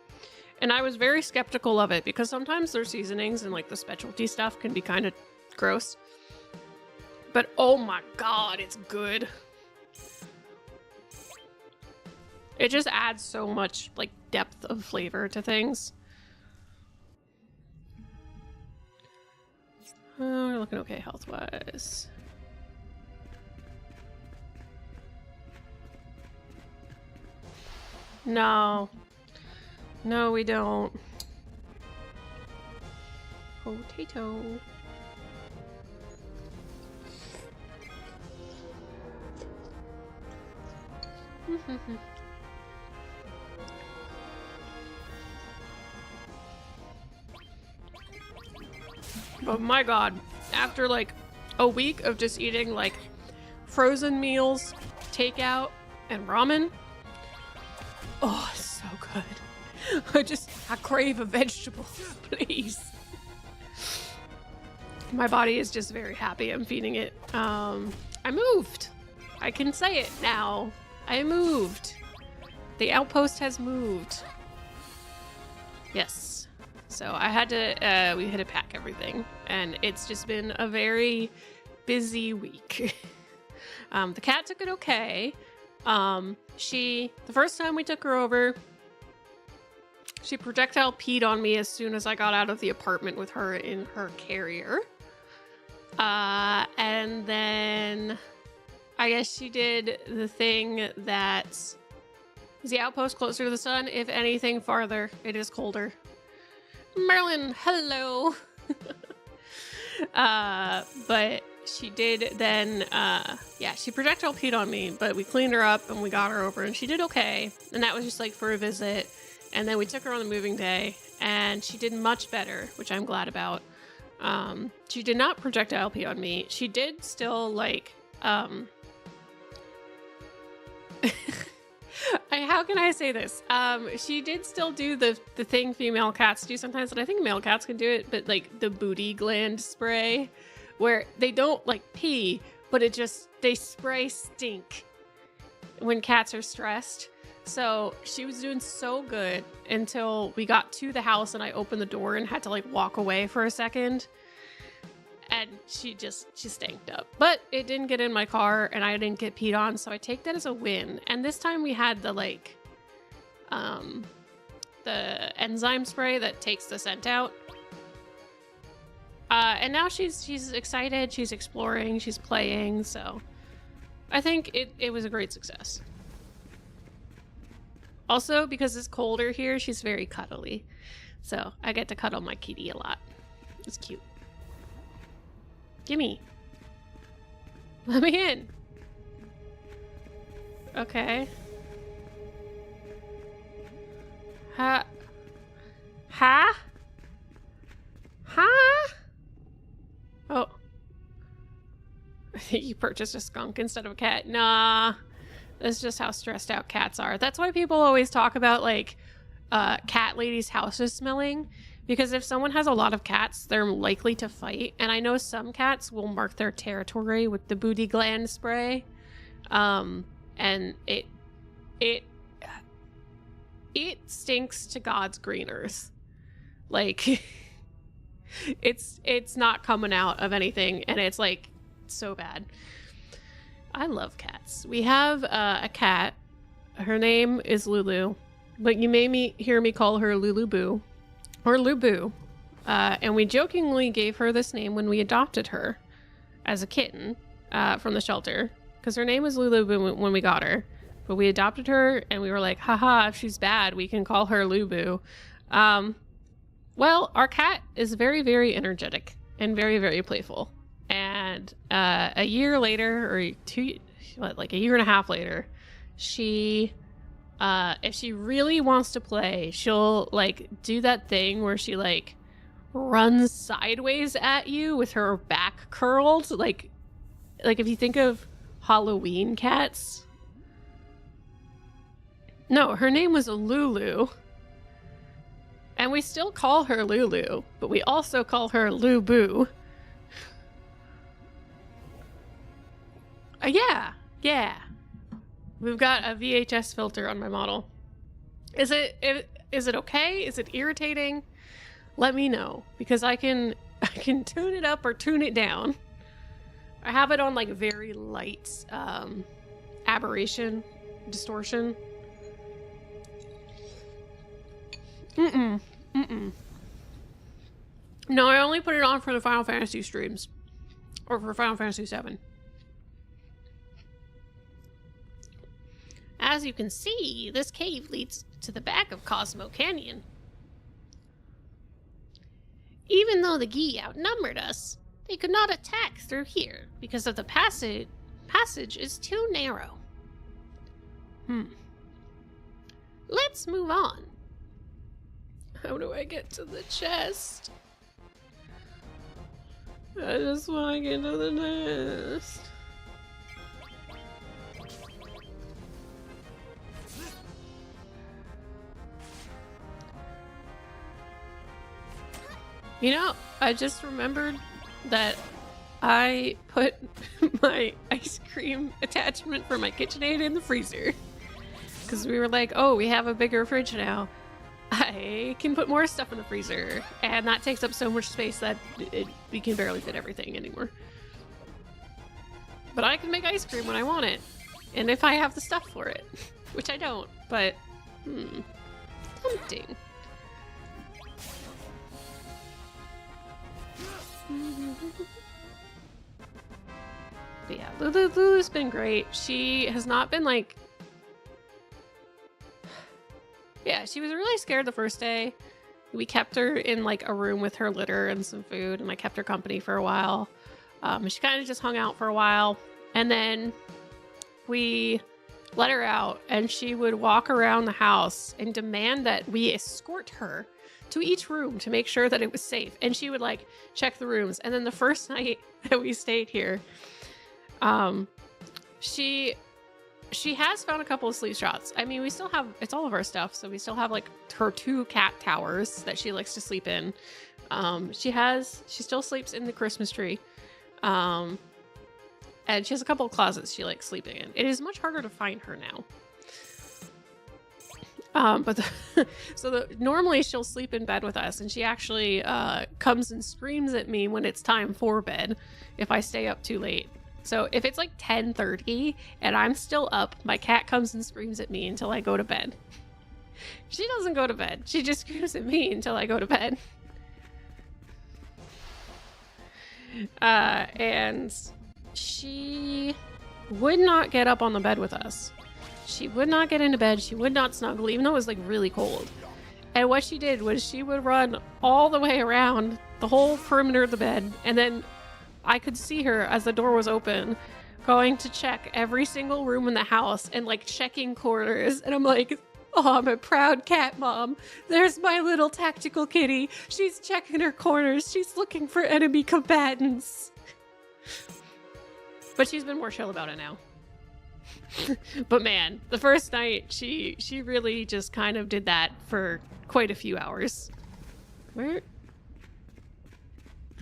and I was very skeptical of it because sometimes their seasonings and like the specialty stuff can be kind of gross. But oh my god, it's good. It just adds so much like depth of flavor to things. We're looking okay health-wise. No. No, we don't. Potato. But my god, after like a week of just eating like frozen meals, takeout, and ramen, oh, it's so good. I crave a vegetable, please. My body is just very happy I'm feeding it. I moved. I can say it now. I moved. The outpost has moved. Yes. So I had to, we had to pack everything, and it's just been a very busy week. The cat took it okay. The first time we took her over, she projectile peed on me as soon as I got out of the apartment with her in her carrier. And then I guess she did the thing that is the outpost closer to the sun. If anything farther, it is colder. Merlin, hello. But she did then, yeah, she projectile peed on me, but we cleaned her up and we got her over and she did okay. And that was just like for a visit. And then we took her on the moving day and she did much better, which I'm glad about. She did not projectile pee on me. She did still like, how can I say this? She did still do the thing female cats do sometimes, and I think male cats can do it, but like the booty gland spray, where they don't like pee, but they spray stink when cats are stressed. So she was doing so good until we got to the house and I opened the door and had to like walk away for a second. And she stanked up. But it didn't get in my car and I didn't get peed on, so I take that as a win. And this time we had the like, the enzyme spray that takes the scent out. And now she's excited, she's exploring, she's playing, so I think it was a great success. Also, because it's colder here, she's very cuddly. So I get to cuddle my kitty a lot. It's cute. Gimme. Let me in. Okay. Ha? Oh. I think you purchased a skunk instead of a cat. Nah. That's just how stressed out cats are. That's why people always talk about, like, cat ladies' houses smelling. Because if someone has a lot of cats, they're likely to fight. And I know some cats will mark their territory with the booty gland spray. And it stinks to God's green earth. Like, it's not coming out of anything, and it's like so bad. I love cats. We have a cat. Her name is Lulu, but you may hear me call her Lulu Boo or Lubu. And we jokingly gave her this name when we adopted her as a kitten from the shelter, because her name was Lulu Boo when we got her. But we adopted her, and we were like, haha, if she's bad, we can call her Lubu. Well, our cat is very, very energetic and very, very playful. And a year later, or a year and a half later, she, if she really wants to play, she'll like do that thing where she like runs sideways at you with her back curled. Like if you think of Halloween cats. No, her name was Lulu. And we still call her Lulu, but we also call her Lubu. Yeah. We've got a VHS filter on my model. Is it okay? Is it irritating? Let me know, because I can tune it up or tune it down. I have it on like very light aberration, distortion. No, I only put it on for the Final Fantasy streams. Or for Final Fantasy VII. As you can see, this cave leads to the back of Cosmo Canyon. Even though the Gaia outnumbered us, they could not attack through here because of the passage is too narrow. Let's move on. How do I get to the chest? I just want to get to the nest. You know, I just remembered that I put my ice cream attachment for my KitchenAid in the freezer. Because we were like, oh, we have a bigger fridge now. I can put more stuff in the freezer. And that takes up so much space that we can barely fit everything anymore. But I can make ice cream when I want it. And if I have the stuff for it. Which I don't, but tempting. But yeah, Lulu's been great. She has not been like... Yeah, she was really scared the first day. We kept her in like a room with her litter and some food, and I kept her company for a while. She kind of just hung out for a while, and then we let her out, and she would walk around the house and demand that we escort her to each room to make sure that it was safe. And she would like check the rooms. And then the first night that we stayed here, she has found a couple of sleep shots. I mean, we still have, it's all of our stuff. So we still have like her 2 cat towers that she likes to sleep in. She still sleeps in the Christmas tree. And she has a couple of closets she likes sleeping in. It is much harder to find her now. Normally she'll sleep in bed with us, and she actually comes and screams at me when it's time for bed if I stay up too late. So if it's like 10:30 and I'm still up, my cat comes and screams at me until I go to bed. She doesn't go to bed. She just screams at me until I go to bed. And she would not get up on the bed with us. She would not get into bed. She would not snuggle, even though it was like really cold. And what she did was she would run all the way around the whole perimeter of the bed. And then I could see her as the door was open, going to check every single room in the house and like checking corners. And I'm like, oh, I'm a proud cat mom. There's my little tactical kitty. She's checking her corners. She's looking for enemy combatants. But she's been more chill about it now. But man, the first night she really just kind of did that for quite a few hours. Where?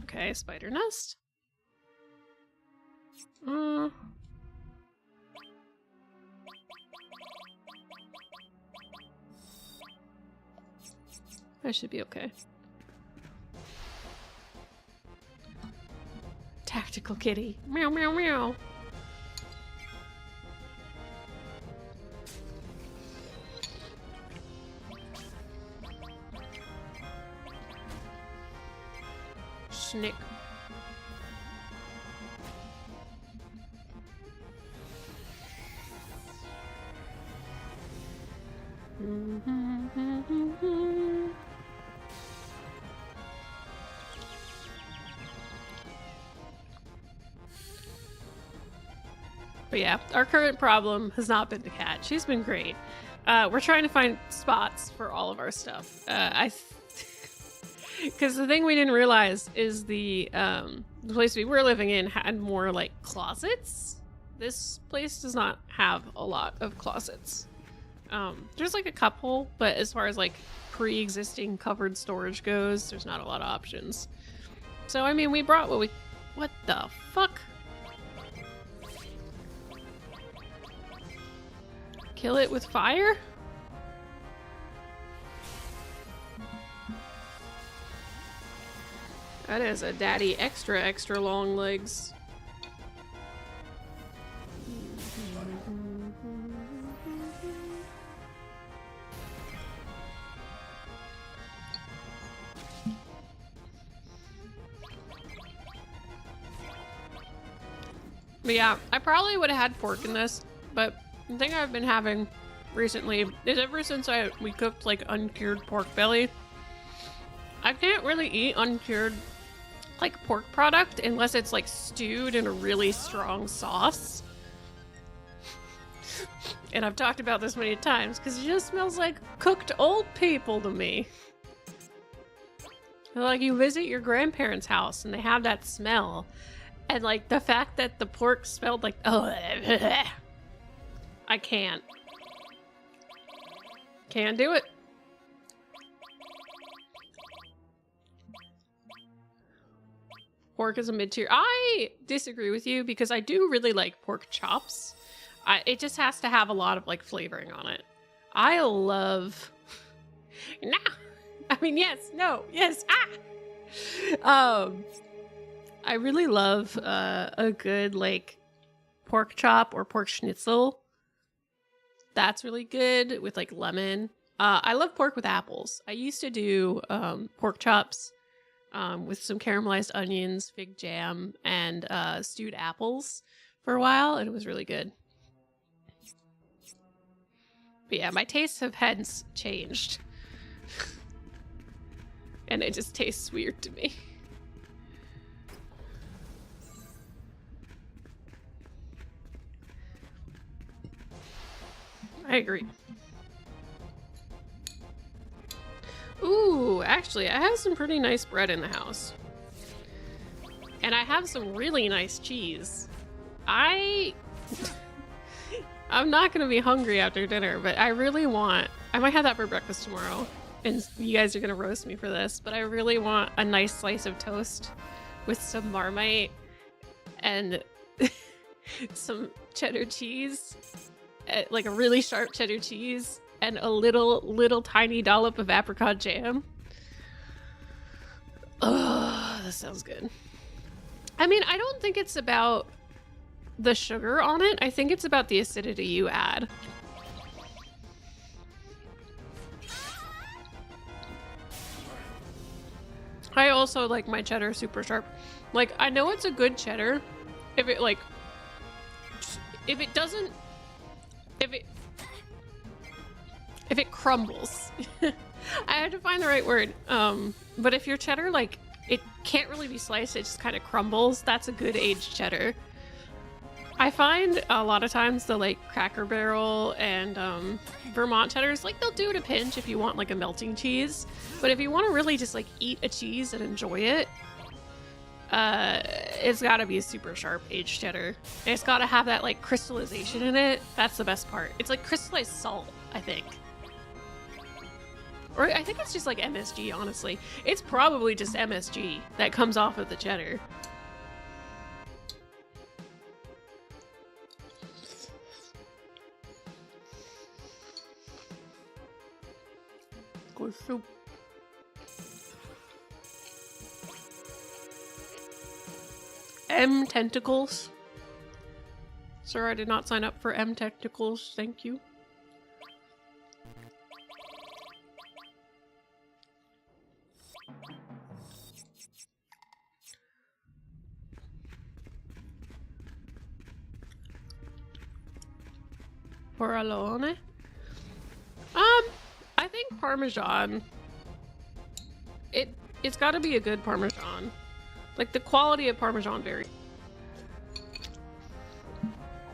Okay, spider nest. That should be okay. Tactical kitty. Meow, meow, meow. Snick. But yeah, our current problem has not been the cat. She's been great. We're trying to find spots for all of our stuff. Because the thing we didn't realize is the place we were living in had more like closets. This place does not have a lot of closets. There's like a couple, but as far as like pre-existing covered storage goes, there's not a lot of options. So I mean, we brought what we... What the fuck? Kill it with fire? That is a daddy extra long legs. But yeah, I probably would have had pork in this, but the thing I've been having recently is ever since we cooked like uncured pork belly, I can't really eat uncured like pork product unless it's like stewed in a really strong sauce. And I've talked about this many times because it just smells like cooked old people to me. Like you visit your grandparents' house and they have that smell. And like the fact that the pork smelled like, oh, I can't. Can't do it. Pork is a mid-tier. I disagree with you because I do really like pork chops. It just has to have a lot of like flavoring on it. I love... Nah. I mean, yes, no, yes, I really love a good like pork chop or pork schnitzel. That's really good with like lemon. I love pork with apples. I used to do pork chops with some caramelized onions, fig jam, and stewed apples for a while, and it was really good. But yeah, my tastes have hence changed. And it just tastes weird to me. I agree. Ooh, actually, I have some pretty nice bread in the house. And I have some really nice cheese. I'm not gonna be hungry after dinner, but I really want... I might have that for breakfast tomorrow. And you guys are gonna roast me for this, but I really want a nice slice of toast with some Marmite and some cheddar cheese. Like a really sharp cheddar cheese and a little tiny dollop of apricot jam. Oh, that sounds good. I mean, I don't think it's about the sugar on it. I think it's about the acidity you add. I also like my cheddar super sharp. Like, I know it's a good cheddar if it like... If it doesn't... If it crumbles. I had to find the right word. But if your cheddar, like, it can't really be sliced, it just kind of crumbles, that's a good aged cheddar. I find a lot of times the, like, Cracker Barrel and Vermont cheddars, like, they'll do it a pinch if you want, like, a melting cheese. But if you want to really just, like, eat a cheese and enjoy it, it's gotta be a super sharp aged cheddar. And it's gotta have that like crystallization in it. That's the best part. It's like crystallized salt, I think. Or I think it's just like MSG, honestly. It's probably just MSG that comes off of the cheddar. Good soup. M tentacles. Sir, I did not sign up for M tentacles. Thank you. Poralone. I think Parmesan. It's got to be a good Parmesan. Like the quality of Parmesan varies.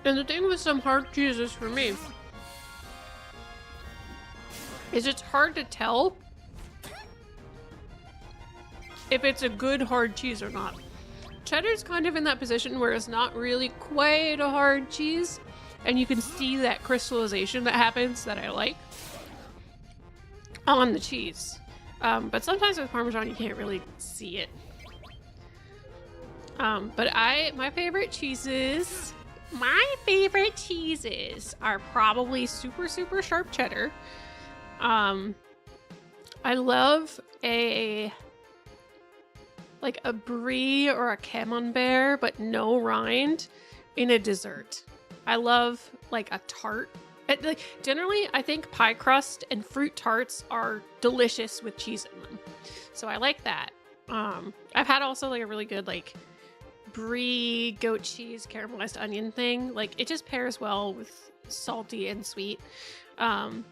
And the thing with some hard cheeses for me is it's hard to tell if it's a good hard cheese or not. Cheddar's kind of in that position where it's not really quite a hard cheese, and you can see that crystallization that happens that I like on the cheese. But sometimes with Parmesan you can't really see it. But my favorite cheeses are probably super, super sharp cheddar. I love a brie or a camembert, but no rind in a dessert. I love like a tart. Generally, I think pie crust and fruit tarts are delicious with cheese in them. So I like that. I've had also like a really good like brie goat cheese caramelized onion thing. Like it just pairs well with salty and sweet. And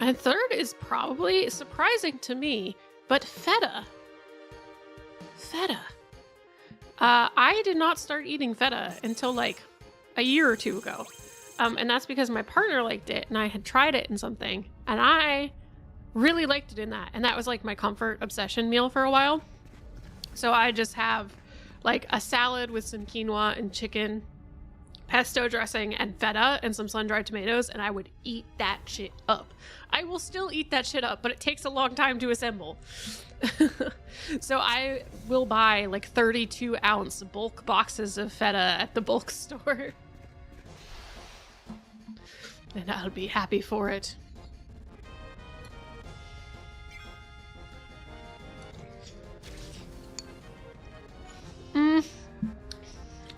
third is probably surprising to me, but feta. I did not start eating feta until like a year or two ago. And that's because my partner liked it and I had tried it in something and I really liked it in that. And that was like my comfort obsession meal for a while. So I just have like a salad with some quinoa and chicken, pesto dressing and feta and some sun-dried tomatoes, and I would eat that shit up. I will still eat that shit up, but it takes a long time to assemble. So I will buy like 32-ounce bulk boxes of feta at the bulk store. And I'll be happy for it.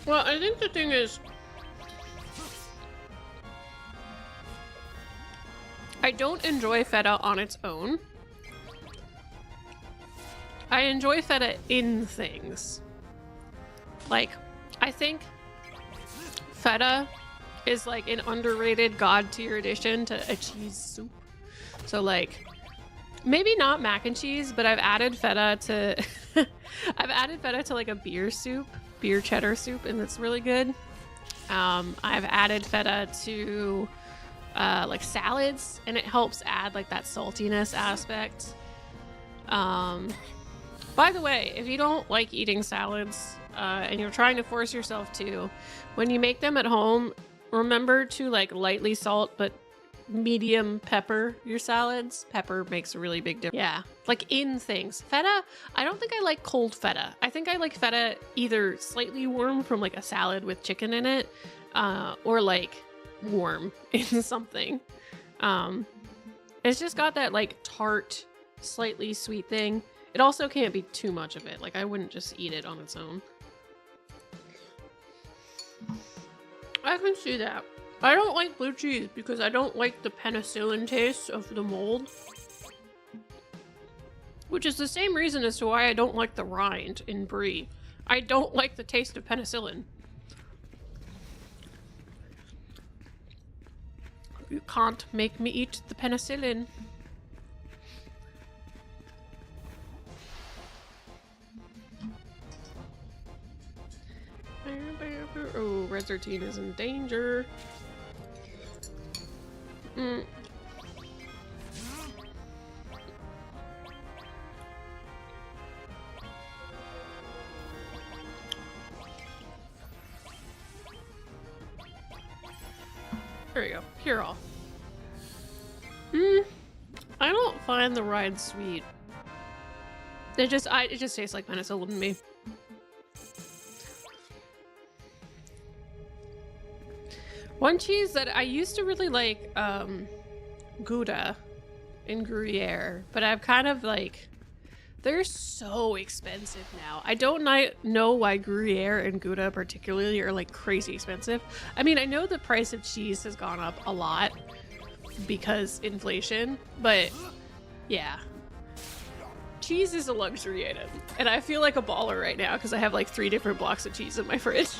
Well, I think the thing is, I don't enjoy feta on its own. I enjoy feta in things. Like, I think feta is like an underrated god tier addition to a cheese soup. So like, maybe not mac and cheese, but I've added feta to like a beer cheddar soup, and it's really good. I've added feta to like salads, and it helps add like that saltiness aspect. By the way, if you don't like eating salads and you're trying to force yourself to, when you make them at home, remember to like lightly salt but medium pepper your salads. Pepper makes a really big difference. Yeah, like in things. Feta, I don't think I like cold feta. I think I like feta either slightly warm from like a salad with chicken in it, or like warm in something. It's just got that like tart, slightly sweet thing. It also can't be too much of it. Like I wouldn't just eat it on its own. I can see that. I don't like blue cheese because I don't like the penicillin taste of the mold. Which is the same reason as to why I don't like the rind in brie. I don't like the taste of penicillin. You can't make me eat the penicillin. Oh, Red XIII is in danger. There we go. Pure all. find the ride sweet. It just tastes like penicillin to me. One cheese that I used to really like, Gouda and Gruyere, but I've kind of like, they're so expensive now. I don't know why Gruyere and Gouda particularly are like crazy expensive. I mean, I know the price of cheese has gone up a lot because inflation, but yeah. Cheese is a luxury item, and I feel like a baller right now because I have like 3 different blocks of cheese in my fridge.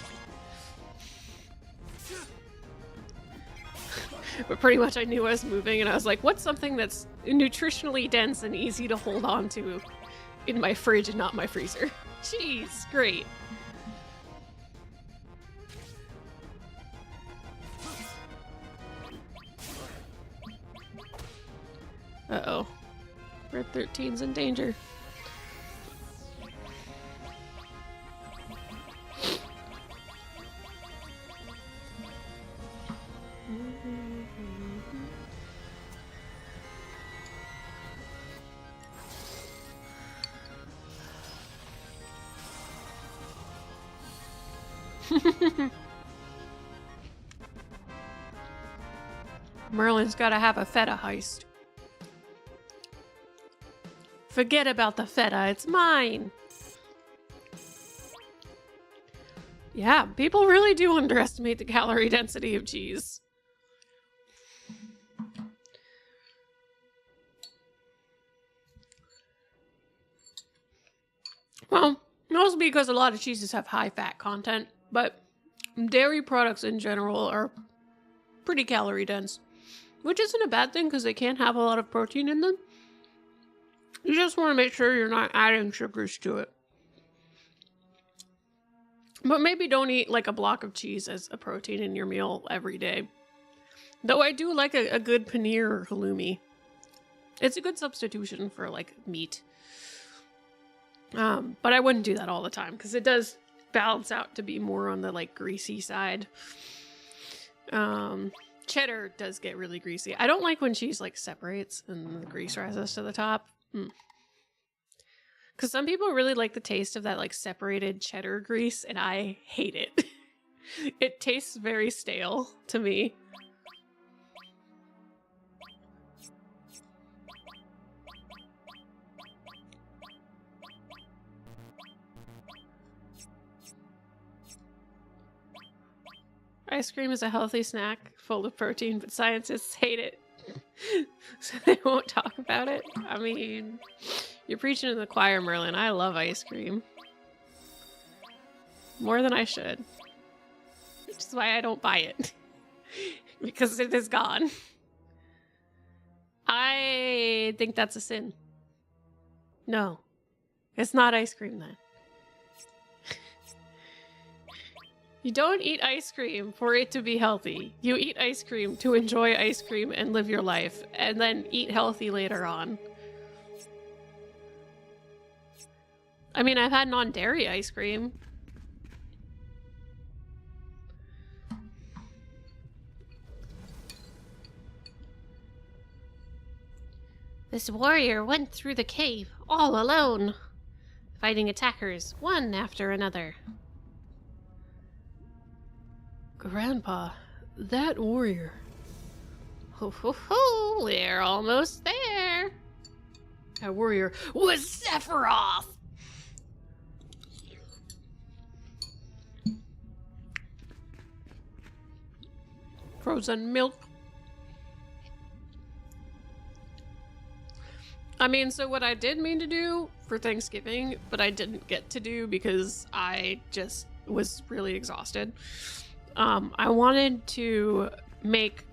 But pretty much I knew I was moving, and I was like, what's something that's nutritionally dense and easy to hold on to in my fridge and not my freezer? Cheese, great. Uh-oh. Red 13's in danger. Merlin's gotta have a feta heist. Forget about the feta, it's mine! Yeah, people really do underestimate the calorie density of cheese. Well, mostly because a lot of cheeses have high fat content, but dairy products in general are pretty calorie dense. Which isn't a bad thing because they can have a lot of protein in them. You just want to make sure you're not adding sugars to it. But maybe don't eat like a block of cheese as a protein in your meal every day. Though I do like a good paneer or halloumi. It's a good substitution for like meat. But I wouldn't do that all the time because it does balance out to be more on the like greasy side. Cheddar does get really greasy. I don't like when cheese like separates and the grease rises to the top. Because some people really like the taste of that like separated cheddar grease, and I hate it. It tastes very stale to me. Ice cream is a healthy snack full of protein, but scientists hate it. So they won't talk about it. I mean, you're preaching to the choir, Merlin. I love ice cream. More than I should. Which is why I don't buy it. Because it is gone. I think that's a sin. No. It's not ice cream then. You don't eat ice cream for it to be healthy. You eat ice cream to enjoy ice cream and live your life, and then eat healthy later on. I mean, I've had non-dairy ice cream. This warrior went through the cave all alone, fighting attackers one after another. Grandpa, that warrior. Ho ho ho, we're almost there. That warrior was Sephiroth! Frozen milk. I mean, so what I did mean to do for Thanksgiving, but I didn't get to do because I just was really exhausted. I wanted to make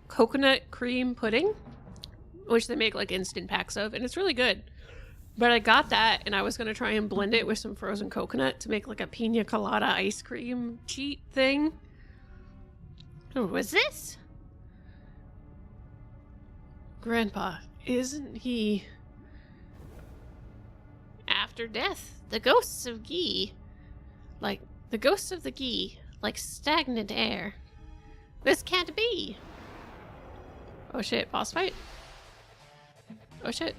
coconut cream pudding, which they make like instant packs of, and it's really good. But I got that, and I was going to try and blend it with some frozen coconut to make like a pina colada ice cream cheat thing. What was this? Grandpa, isn't he... After death, the ghosts of Ghee. Like... The ghosts of the Ghee, like stagnant air. This can't be! Oh shit, boss fight? Oh shit.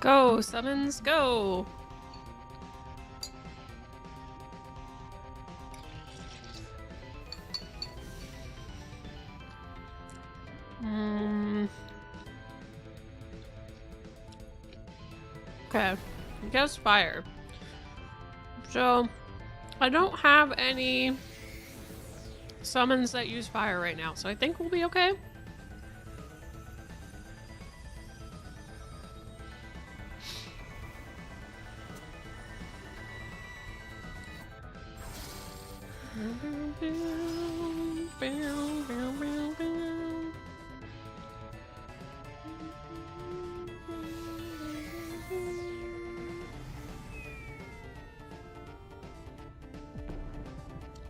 Go, summons, go! Okay, he goes fire. So, I don't have any summons that use fire right now, so I think we'll be okay.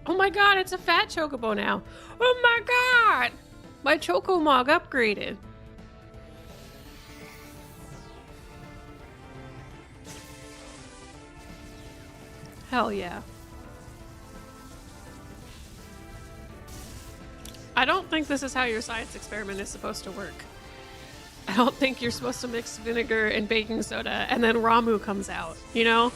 Oh my god, it's a fat chocobo now. Oh my god! My Chocomog upgraded. Hell yeah. I don't think this is how your science experiment is supposed to work. I don't think you're supposed to mix vinegar and baking soda and then Ramu comes out, you know?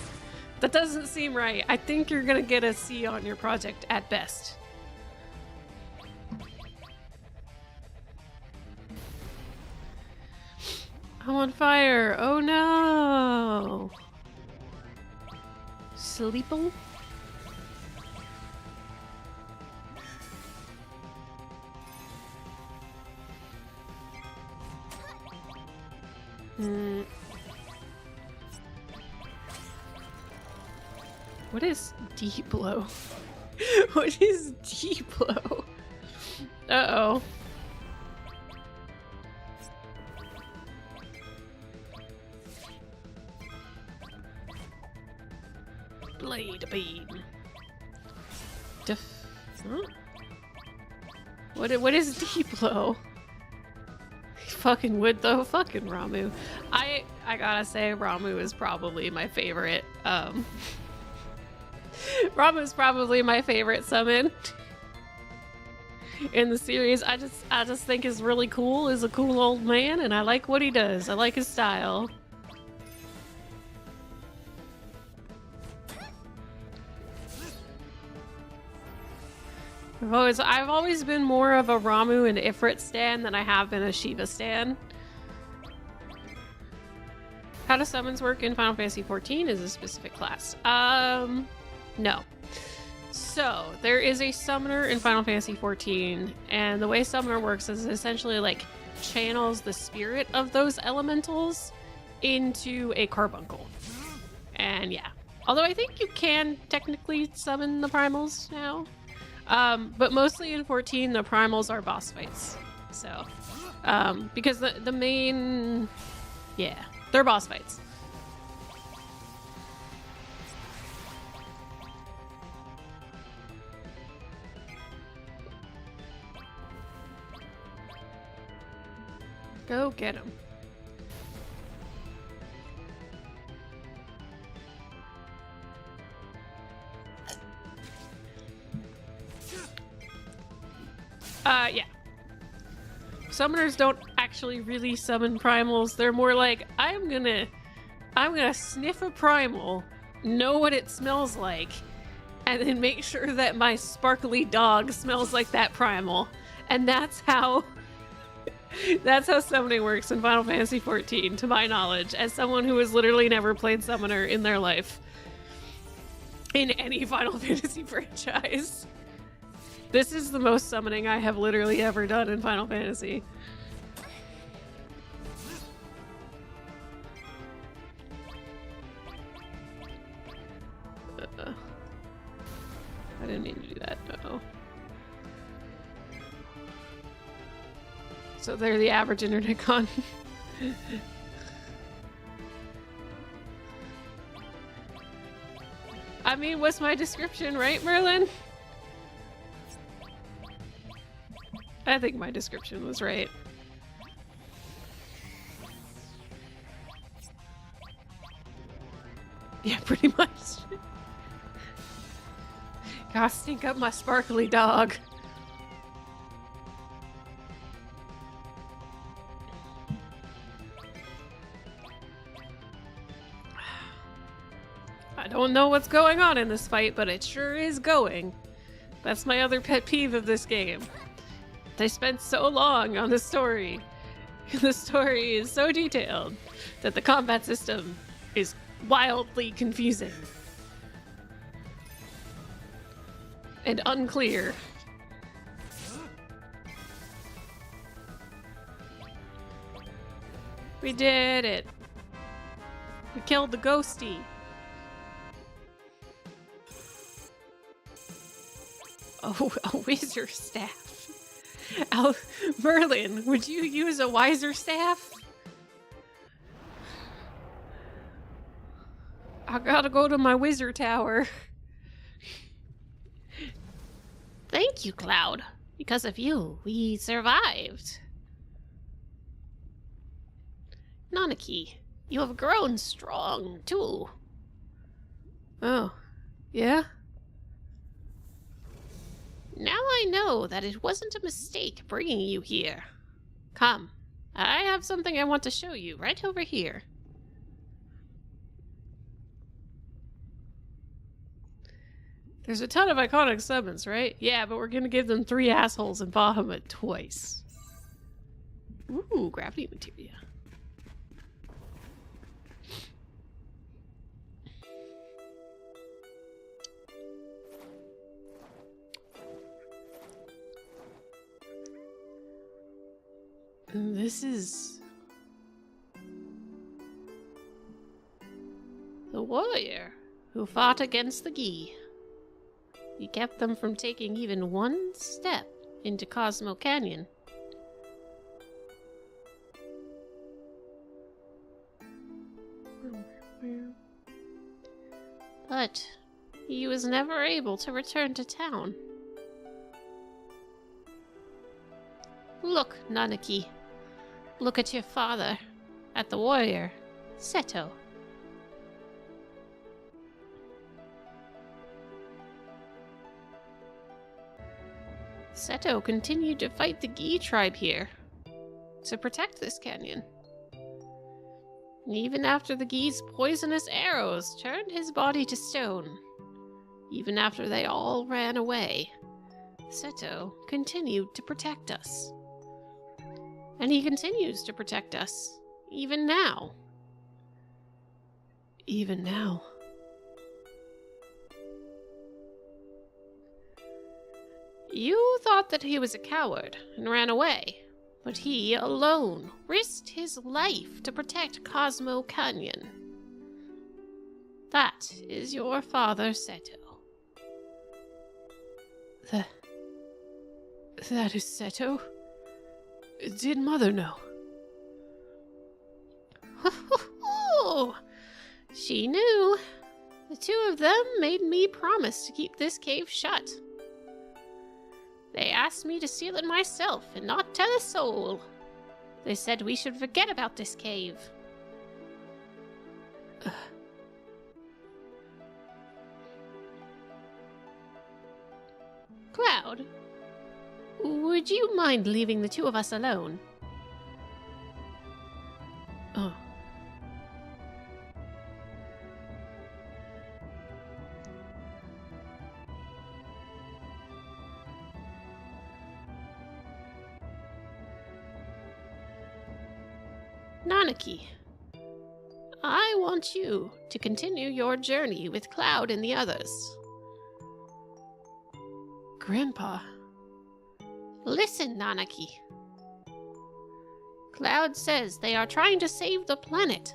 That doesn't seem right. I think you're gonna get a C on your project at best. I'm on fire. Oh no. Sleeple? What is deep blow? What is deep blow? Uh-oh. Blade beam. Huh? What is deep blow? Fucking would though. Fucking Ramu. I gotta say Ramu is probably my favorite. Ramu is probably my favorite summon in the series. I just think is really cool. Is a cool old man, and I like what he does. I like his style. I've always been more of a Ramu and Ifrit stan than I have been a Shiva stan. How do summons work in Final Fantasy XIV is a specific class. No. So, there is a summoner in Final Fantasy XIV, and the way summoner works is essentially like channels the spirit of those elementals into a carbuncle. And yeah. Although I think you can technically summon the primals now. But mostly in 14, the primals are boss fights. So, because the main, yeah, they're boss fights. Go get him. Yeah. Summoners don't actually really summon primals. They're more like, I'm gonna sniff a primal, know what it smells like, and then make sure that my sparkly dog smells like that primal. And that's how summoning works in Final Fantasy XIV, to my knowledge, as someone who has literally never played Summoner in their life. In any Final Fantasy franchise. This is the most summoning I have literally ever done in Final Fantasy. I didn't mean to do that. Uh-oh. So they're the average internet con. I mean, what's my description, right, Merlin? I think my description was right. Yeah, pretty much. Gotta stink up my sparkly dog. I don't know what's going on in this fight, but it sure is going. That's my other pet peeve of this game. They spent so long on the story. The story is so detailed that the combat system is wildly confusing and unclear. We did it. We killed the ghosty. Oh, a wizard staff. Merlin, would you use a wiser staff? I gotta go to my wizard tower. Thank you, Cloud. Because of you, we survived. Nanaki, you have grown strong, too. Oh, yeah? Now I know that it wasn't a mistake bringing you here. Come, I have something I want to show you right over here. There's a ton of iconic summons, right? Yeah, but we're gonna give them 3 assholes and Bahamut twice. Ooh, gravity materia. This is the warrior who fought against the Gaia. He kept them from taking even one step into Cosmo Canyon. But he was never able to return to town. Look, Nanaki. Look at your father. At the warrior, Seto. Seto continued to fight the Gaia tribe here to protect this canyon. Even after the Gaia's poisonous arrows turned his body to stone, even after they all ran away, Seto continued to protect us. And he continues to protect us, even now. Even now. You thought that he was a coward and ran away, but he alone risked his life to protect Cosmo Canyon. That is your father, Seto. That is Seto? Did Mother know? She knew. The 2 of them made me promise to keep this cave shut. They asked me to seal it myself and not tell a soul. They said we should forget about this cave. Cloud, would you mind leaving the 2 of us alone? Oh. Nanaki, I want you to continue your journey with Cloud and the others. Grandpa. Listen, Nanaki. Cloud says they are trying to save the planet.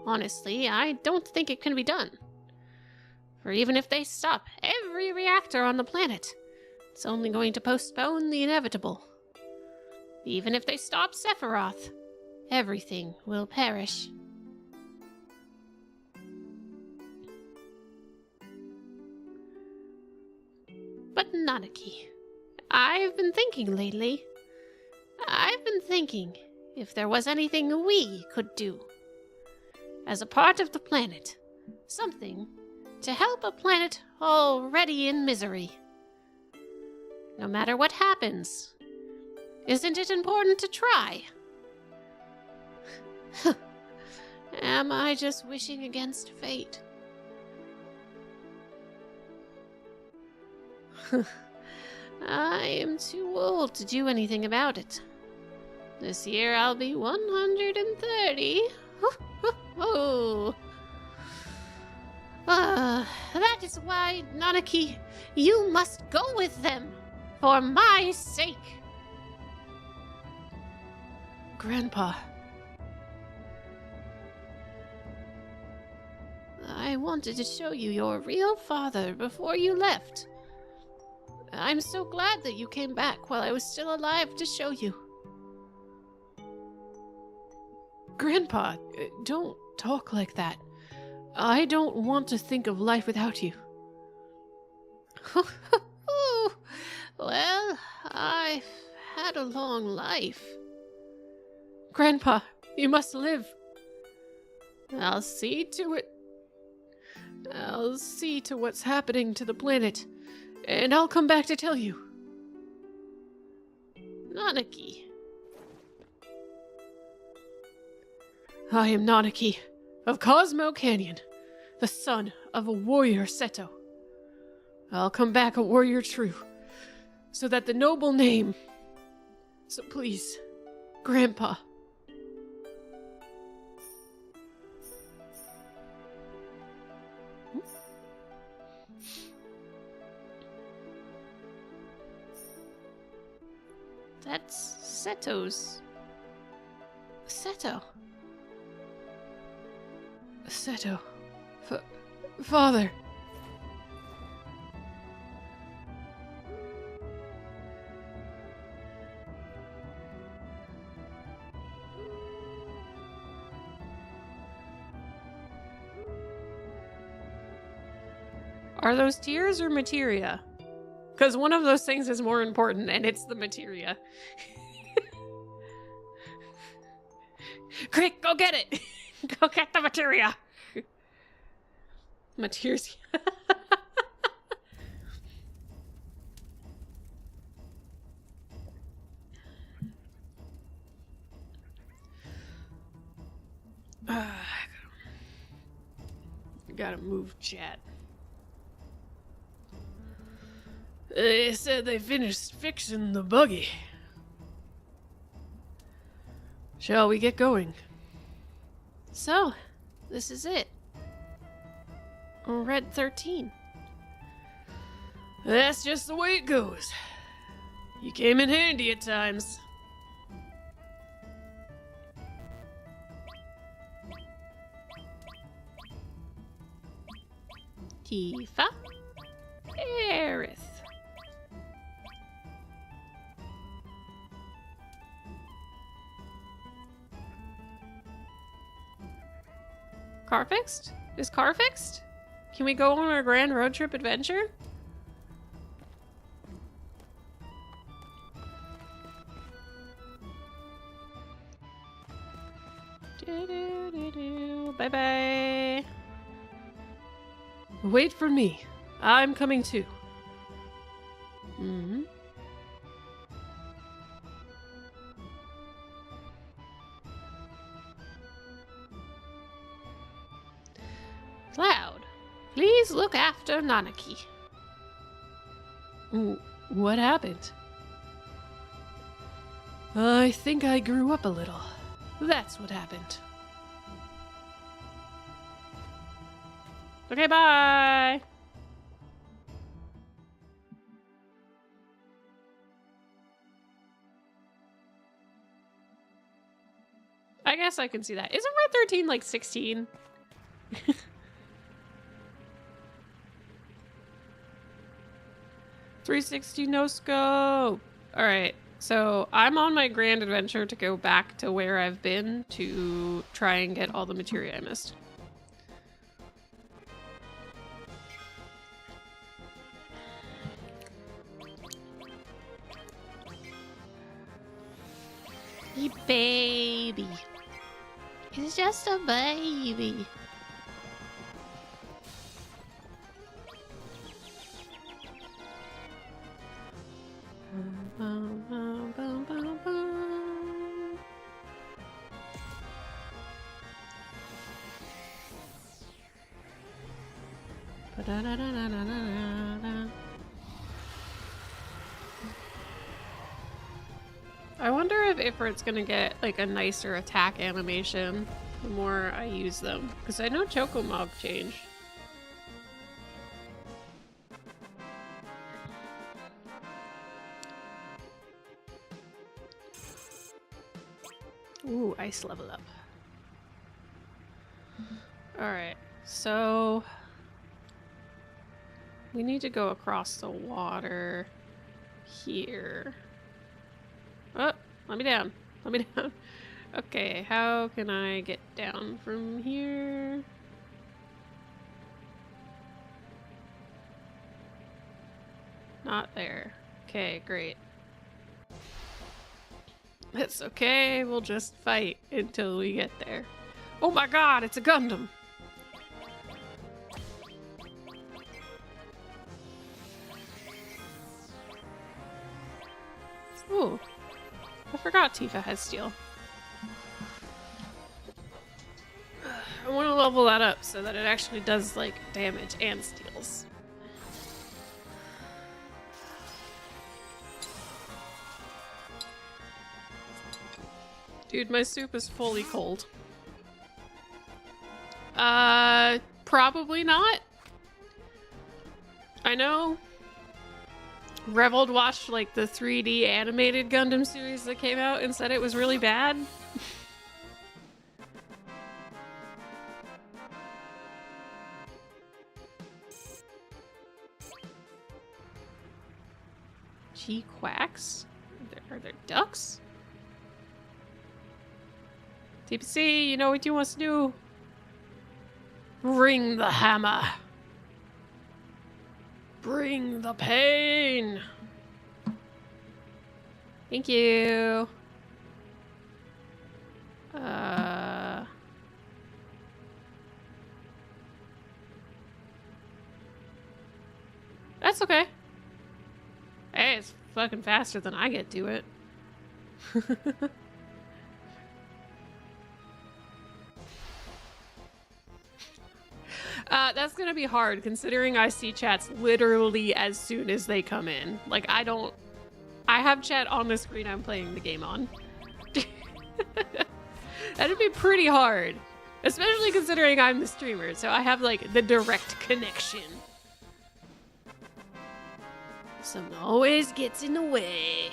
Honestly, I don't think it can be done. For even if they stop every reactor on the planet, it's only going to postpone the inevitable. Even if they stop Sephiroth, everything will perish. But Nanaki, I've been thinking lately. I've been thinking if there was anything we could do. As a part of the planet, Something to help a planet already in misery. No matter what happens, isn't it important to try? Am I just wishing against fate? I am too old to do anything about it. This year I'll be 130. Oh. That is why, Nanaki, you must go with them, for my sake.
Grandpa.
I wanted to show you your real father before you left. I'm so glad that you came back while I was still alive to show you.
Grandpa, don't talk like that. I don't want to think of life without you.
Well, I've had a long life.
Grandpa, you must live.
I'll see to it.
I'll see to what's happening to the planet, and I'll come back to tell you.
Nanaki.
I am Nanaki, of Cosmo Canyon, the son of a warrior Seto. I'll come back a warrior true, so that the noble name... So please, Grandpa.
That's Seto's. Seto.
Seto. Father.
Are those tears or materia? Because one of those things is more important, and it's the materia. Quick, go get it! Go get the materia! Materia.
Gotta move chat.
They said they finished fixing the buggy.
Shall we get going?
So, this is it. Red 13.
That's just the way it goes. You came in handy at times.
Tifa. Aerith. Car fixed? Is car fixed? Can we go on our grand road trip adventure? Bye bye.
Wait for me. I'm coming too.
Mm-hmm. Cloud, please look after Nanaki.
What happened? I think I grew up a little. That's what happened.
Okay, bye. I guess I can see that. Isn't Red 13 like 16? $360 no scope. Alright, so I'm on my grand adventure to go back to where I've been to try and get all the materia I missed. He baby. He's just a baby. Bum, bum, bum, bum, bum. Ba-da-da-da-da-da-da-da. I wonder if Ifrit's gonna get like a nicer attack animation the more I use them, because I know Chocomob changed. Ooh, ice level up. Alright, so we need to go across the water here. Oh, let me down. Let me down. Okay, how can I get down from here? Not there. Okay, great. It's okay, we'll just fight until we get there. Oh my god, it's a Gundam! Ooh, I forgot Tifa has steel. I want to level that up so that it actually does like damage and steals. Dude, my soup is fully cold. Probably not. I know Revold watched like the 3D animated Gundam series that came out and said it was really bad. Gee, quacks? Are there ducks? TPC, you know what you want to do? Bring the hammer. Bring the pain. Thank you. That's okay. Hey, it's fucking faster than I get to it. That's gonna be hard considering I see chats literally as soon as they come in. Like, I have chat on the screen I'm playing the game on. That'd be pretty hard. Especially considering I'm the streamer, so I have like the direct connection. Something always gets in the way.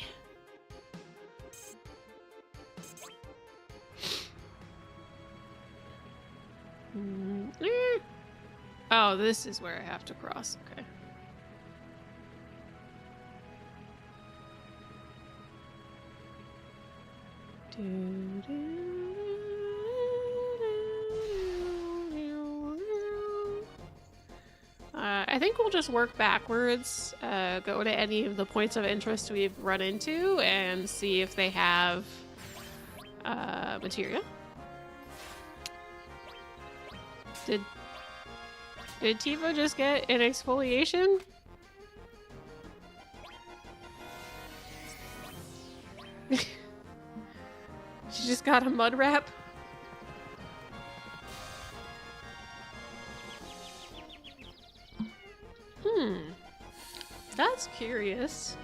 Oh, this is where I have to cross. Okay. I think we'll just work backwards, go to any of the points of interest we've run into, and see if they have materia. Did Tifa just get an exfoliation? She just got a mud wrap? That's curious.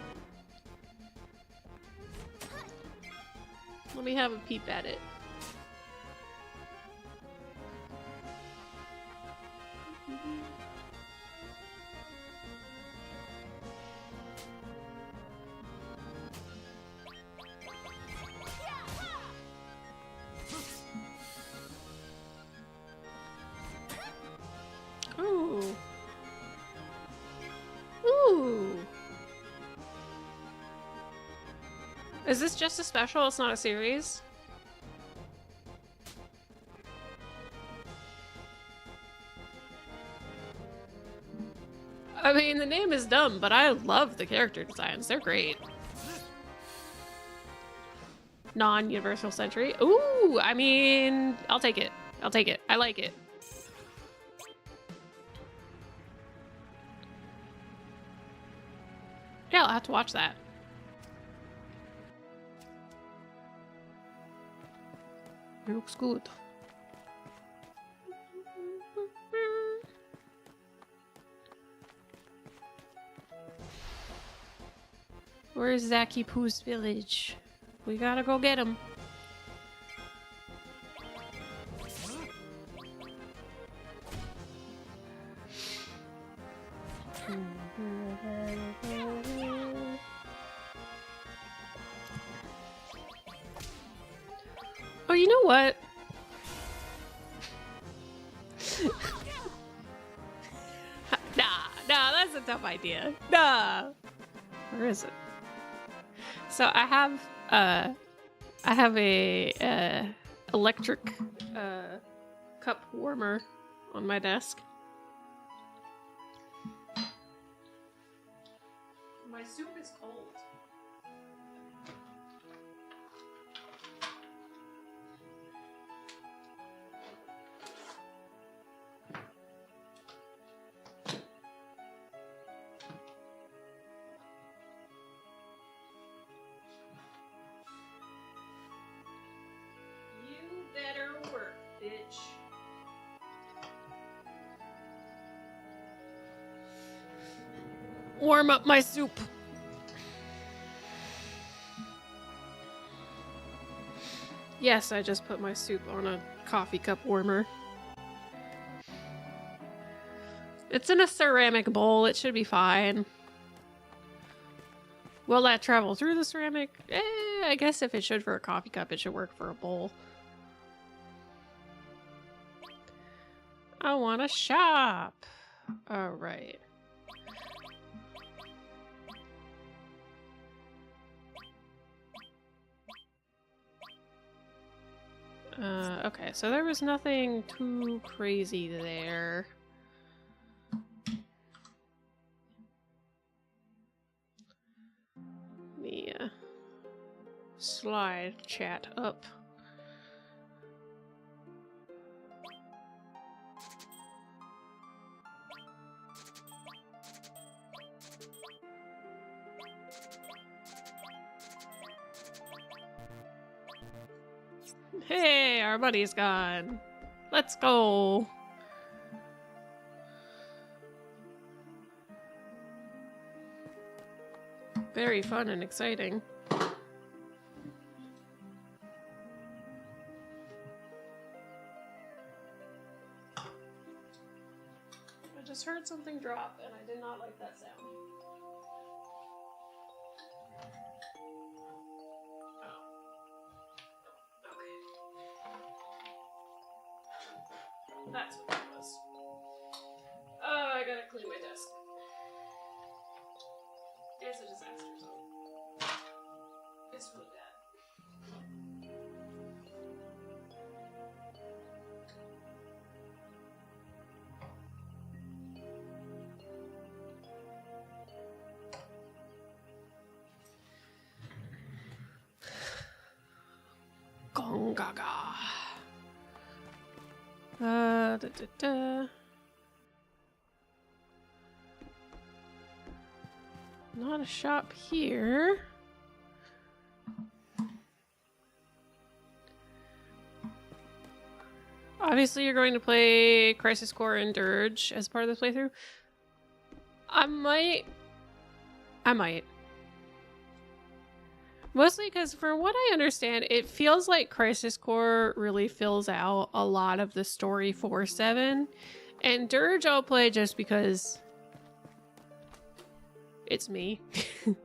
Let me have a peep at it. Ooh. Ooh. Is this just a special? It's not a series? I mean, the name is dumb, but I love the character designs. They're great. Non-universal century. Ooh, I mean, I'll take it. I'll take it. I like it. Yeah, I'll have to watch that.
looks good. Where's Zaki Poo's village? We gotta go get him. Oh, you know what? Nah, that's a tough idea. Nah. Where is it? So I have a electric cup warmer on my desk. My soup is cold. Warm up my soup. Yes, I just put my soup on a coffee cup warmer. It's in a ceramic bowl. It should be fine. Will that travel through the ceramic? I guess if it should for a coffee cup, it should work for a bowl. I want to shop. All right. Okay, so there was nothing too crazy there. Let me slide chat up. Hey, our buddy's gone. Let's go. Very fun and exciting. I just heard something drop and I did not like that sound. That's what that was. Oh, I gotta clean my desk. It's a disaster zone. It's really bad. Gong gaga. Not a shop here. Obviously, you're going to play Crisis Core and Dirge as part of this playthrough. I might. Mostly because, from what I understand, it feels like Crisis Core really fills out a lot of the story for 7. And Dirge I'll play just because it's me. And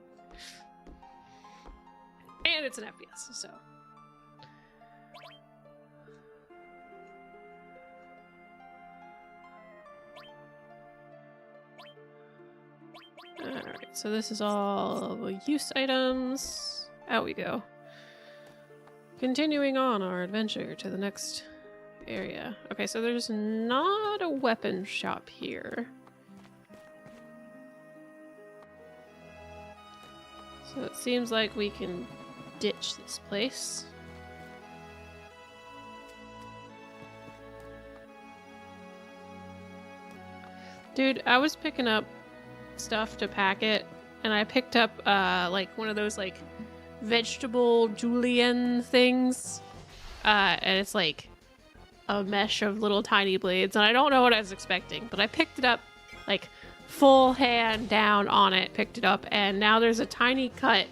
it's an FPS, so. Alright, so this is all the use items. Out we go. Continuing on our adventure to the next area. Okay, so there's not a weapon shop here. So it seems like we can ditch this place. Dude, I was picking up stuff to pack it, and I picked up like one of those like vegetable julienne things.
and it's like a mesh of little tiny blades, and I don't know what I was expecting, but I picked it up, like full hand down on it, picked it up, and now there's a tiny cut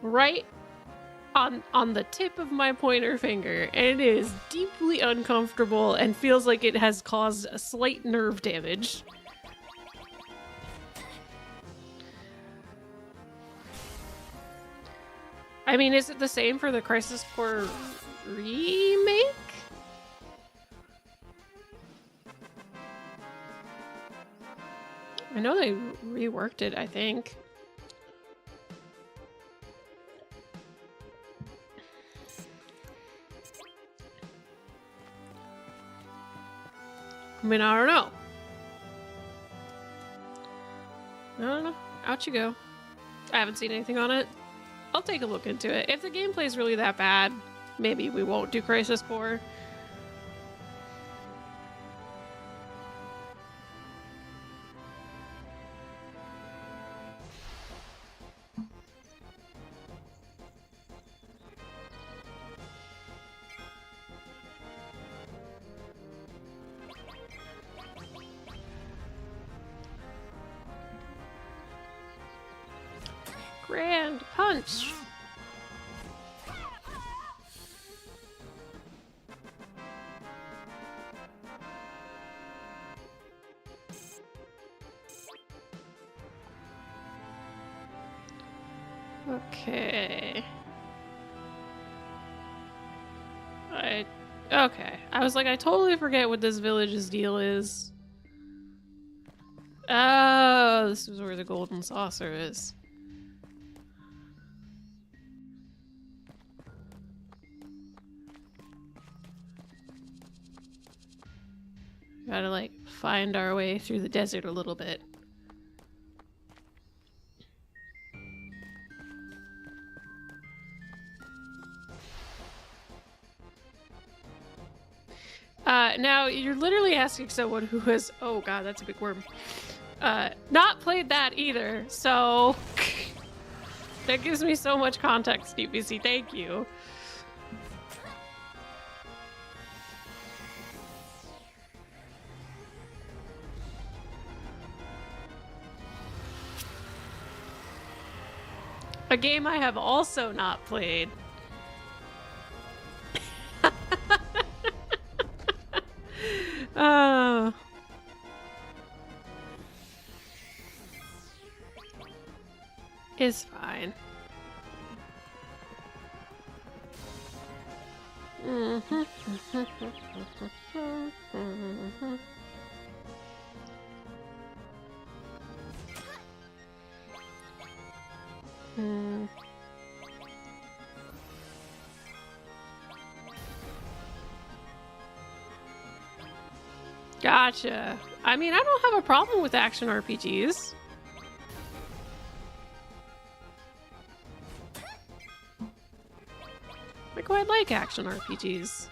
right on the tip of my pointer finger, and it is deeply uncomfortable and feels like it has caused a slight nerve damage. I mean, is it the same for the Crisis Core remake? I know they reworked it, I think. I mean, I don't know. I don't know. Out you go. I haven't seen anything on it. I'll take a look into it. If the gameplay's really that bad, maybe we won't do Crisis Core. Grand punch! Okay. Okay. I was like, I totally forget what this village's deal is. Oh, this is where the golden saucer is. Gotta, like, find our way through the desert a little bit. Now, you're literally asking someone who has... Oh god, that's a big worm. Not played that either, so... That gives me so much context, DPC. Thank you. A game I have also not played. Is fine. Gotcha. I mean, I don't have a problem with action RPGs. I quite like action RPGs.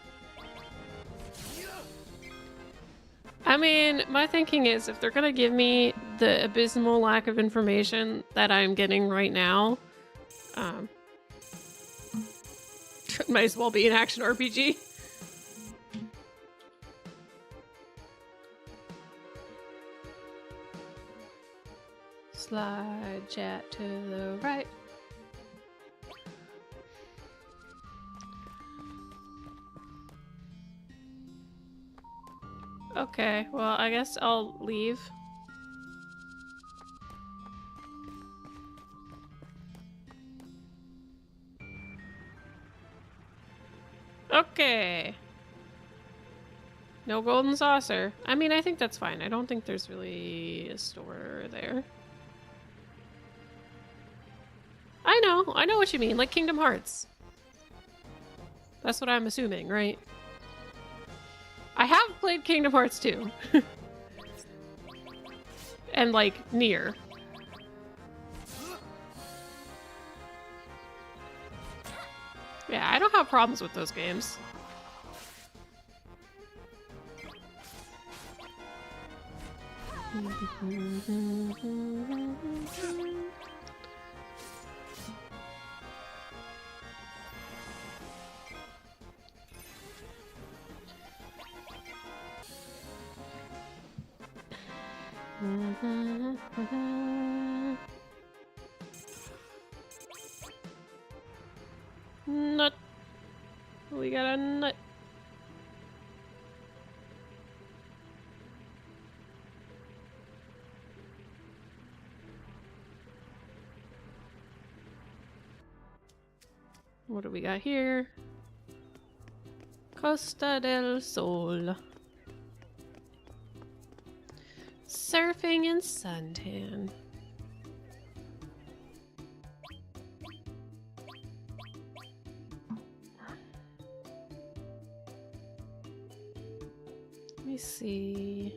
I mean, my thinking is if they're gonna give me the abysmal lack of information that I'm getting right now, it might as well be an action RPG. Slide chat to the right. Okay, well, I guess I'll leave. Okay. No golden saucer. I mean, I think that's fine. I don't think there's really a store there. I know what you mean, like Kingdom Hearts. That's what I'm assuming, right? I have played Kingdom Hearts 2. And, like, Nier. Yeah, I don't have problems with those games.
Nut. We got a nut. What do we got here? Costa del Sol. Surfing and suntan. Let me see.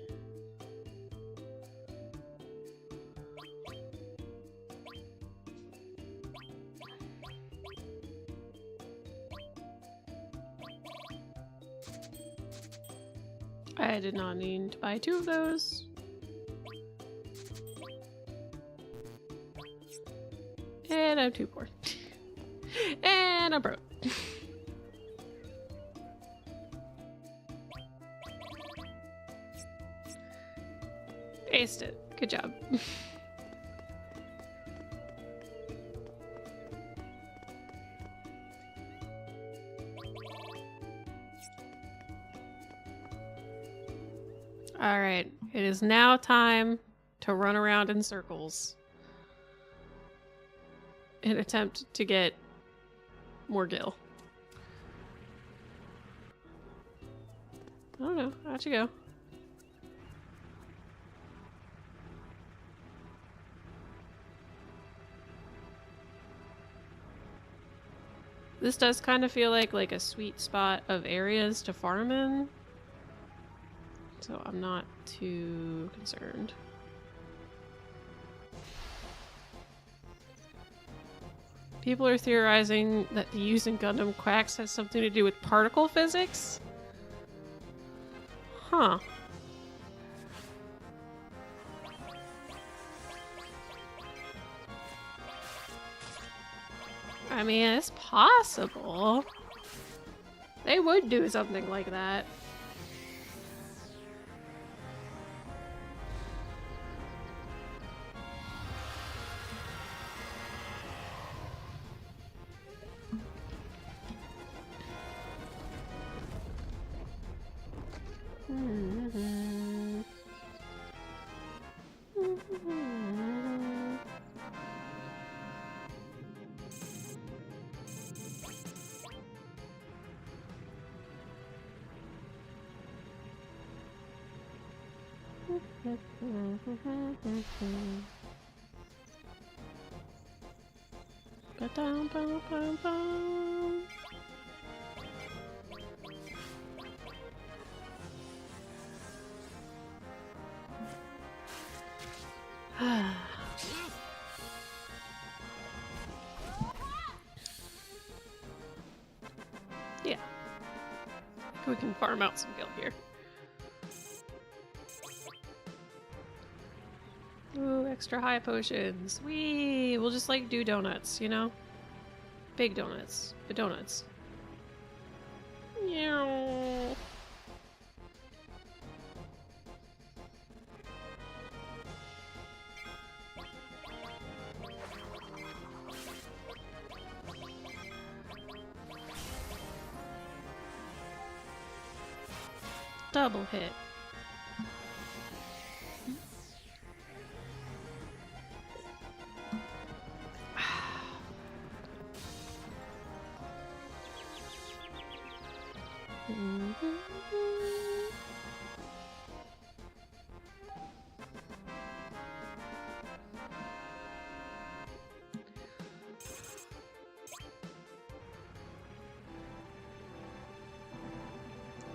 I did not need to buy 2 of those. And I'm too poor. And I'm broke. Aced it. Good job. Alright, it is now time to run around in circles and attempt to get more gil. I don't know, how'd you go? This does kind of feel like a sweet spot of areas to farm in. So I'm not too concerned. People are theorizing that the use in Gundam Quacks has something to do with particle physics? Huh. I mean, it's possible. They would do something like that. Yeah. We can farm out some gil here. Ooh, extra high potions. We'll just like do donuts, you know? Big donuts. The donuts. Meow. Double hit.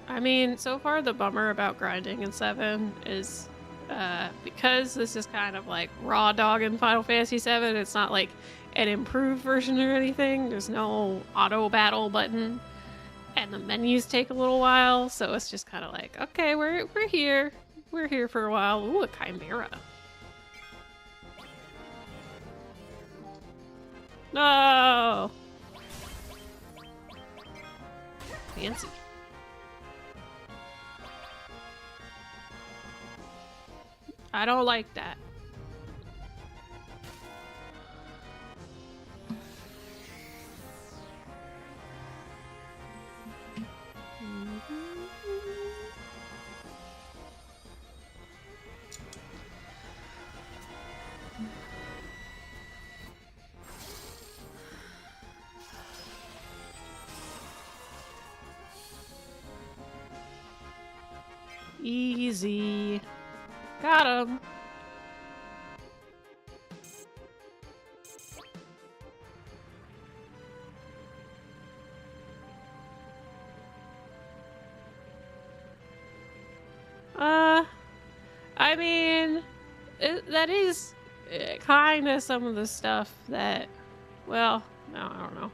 I mean, so far the bummer about grinding in 7 is because this is kind of like raw dog in Final Fantasy 7, it's not like an improved version or anything. There's no auto battle button and the menus take a little while, so it's just kind of like, okay, we're here. We're here for a while. Ooh, a chimera. No! Fancy.
I don't like that. Easy. Got him. I mean, that is kind of some of the stuff that, well, no, I don't know.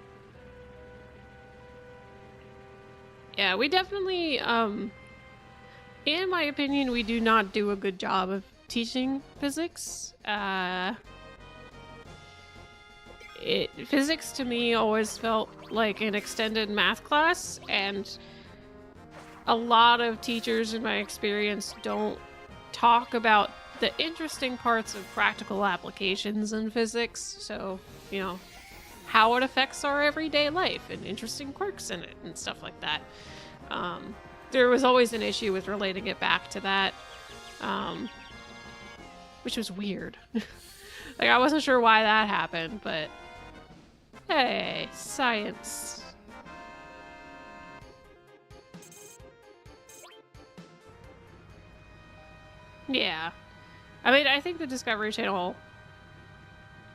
Yeah, we definitely, in my opinion, we do not do a good job of teaching physics. Physics to me always felt like an extended math class, and a lot of teachers in my experience don't talk about the interesting parts of practical applications in physics. So, you know, how it affects our everyday life and interesting quirks in it and stuff like that. There was always an issue with relating it back to that, which was weird. Like, I wasn't sure why that happened, but hey, science. Yeah. I mean, I think the Discovery Channel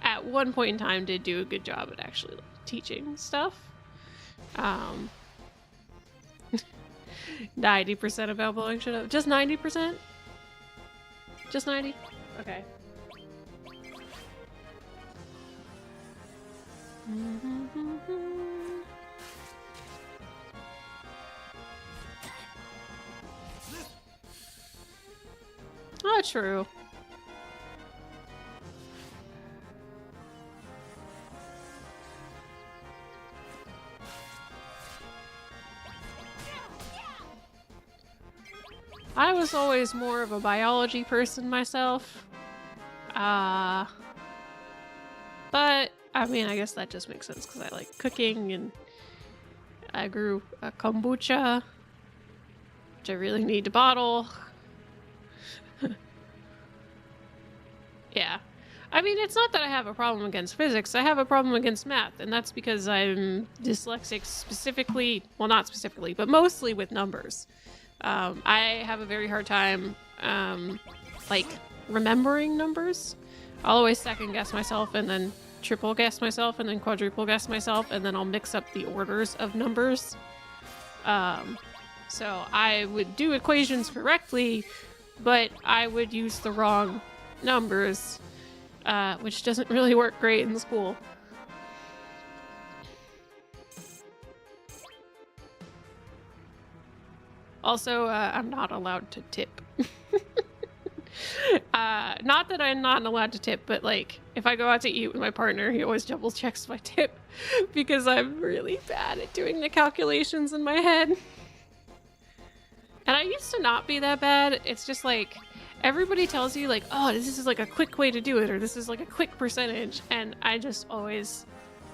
at one point in time did do a good job at actually like, teaching stuff. 90% of outgoing should have. Just 90%? Just 90? Okay. Oh, true. I was always more of a biology person myself. But, I mean, I guess that just makes sense because I like cooking and I grew a kombucha, which I really need to bottle. Yeah. I mean, it's not that I have a problem against physics. I have a problem against math, and that's because I'm dyslexic specifically, well, not specifically, but mostly with numbers. I have a very hard time, like, remembering numbers. I'll always second guess myself and then triple guess myself and then quadruple guess myself, and then I'll mix up the orders of numbers. So I would do equations correctly, but I would use the wrong numbers, which doesn't really work great in school. Also, I'm not allowed to tip. Not that I'm not allowed to tip, but like if I go out to eat with my partner, he always double checks my tip because I'm really bad at doing the calculations in my head. And I used to not be that bad. It's just like everybody tells you like, oh, this is like a quick way to do it, or this is like a quick percentage, and I just always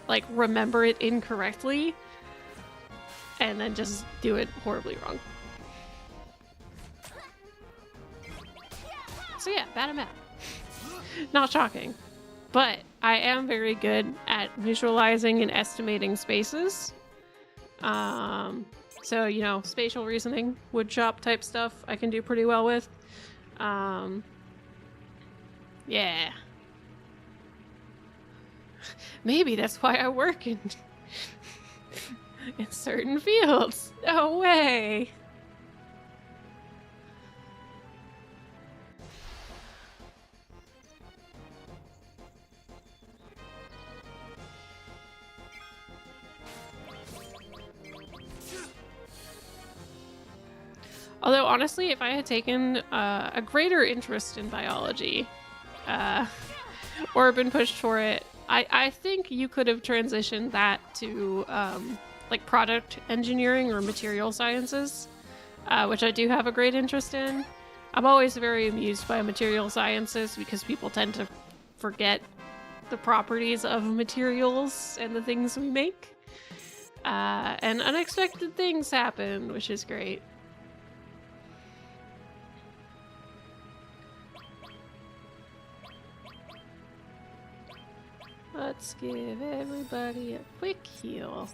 like remember it incorrectly and then just do it horribly wrong. So yeah, bad at math. Not shocking. But I am very good at visualizing and estimating spaces. So, you know, spatial reasoning, woodshop type stuff I can do pretty well with. Yeah. Maybe that's why I work in certain fields. No way. Although, honestly, if I had taken a greater interest in biology, or been pushed for it, I think you could have transitioned that to, like, product engineering or material sciences, which I do have a great interest in. I'm always very amused by material sciences because people tend to forget the properties of materials and the things we make. And unexpected things happen, which is great. Let's give everybody a quick heal.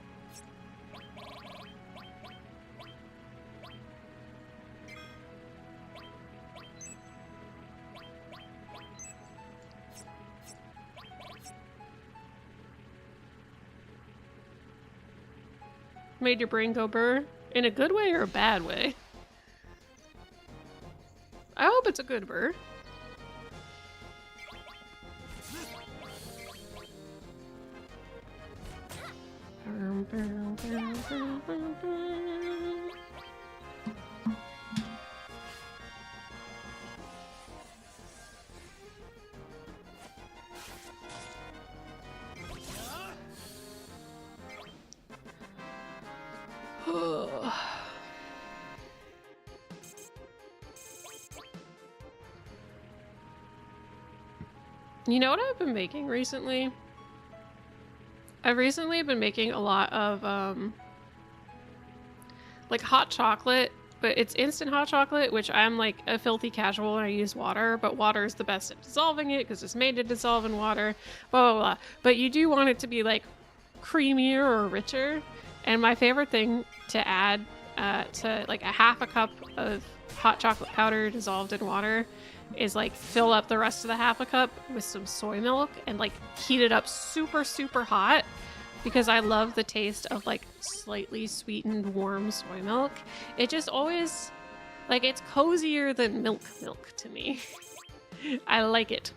Made your brain go burr? In a good way or a bad way? I hope it's a good burr. You know what I've been making recently? I've recently been making a lot of like hot chocolate, but it's instant hot chocolate, which I'm like a filthy casual and I use water, but water is the best at dissolving it because it's made to dissolve in water, blah, blah, blah. But you do want it to be like creamier or richer. And my favorite thing to add to like a half a cup of hot chocolate powder dissolved in water is like fill up the rest of the half a cup with some soy milk and like heat it up super, super hot because I love the taste of like slightly sweetened warm soy milk. It just always, like, it's cozier than milk to me. I like it.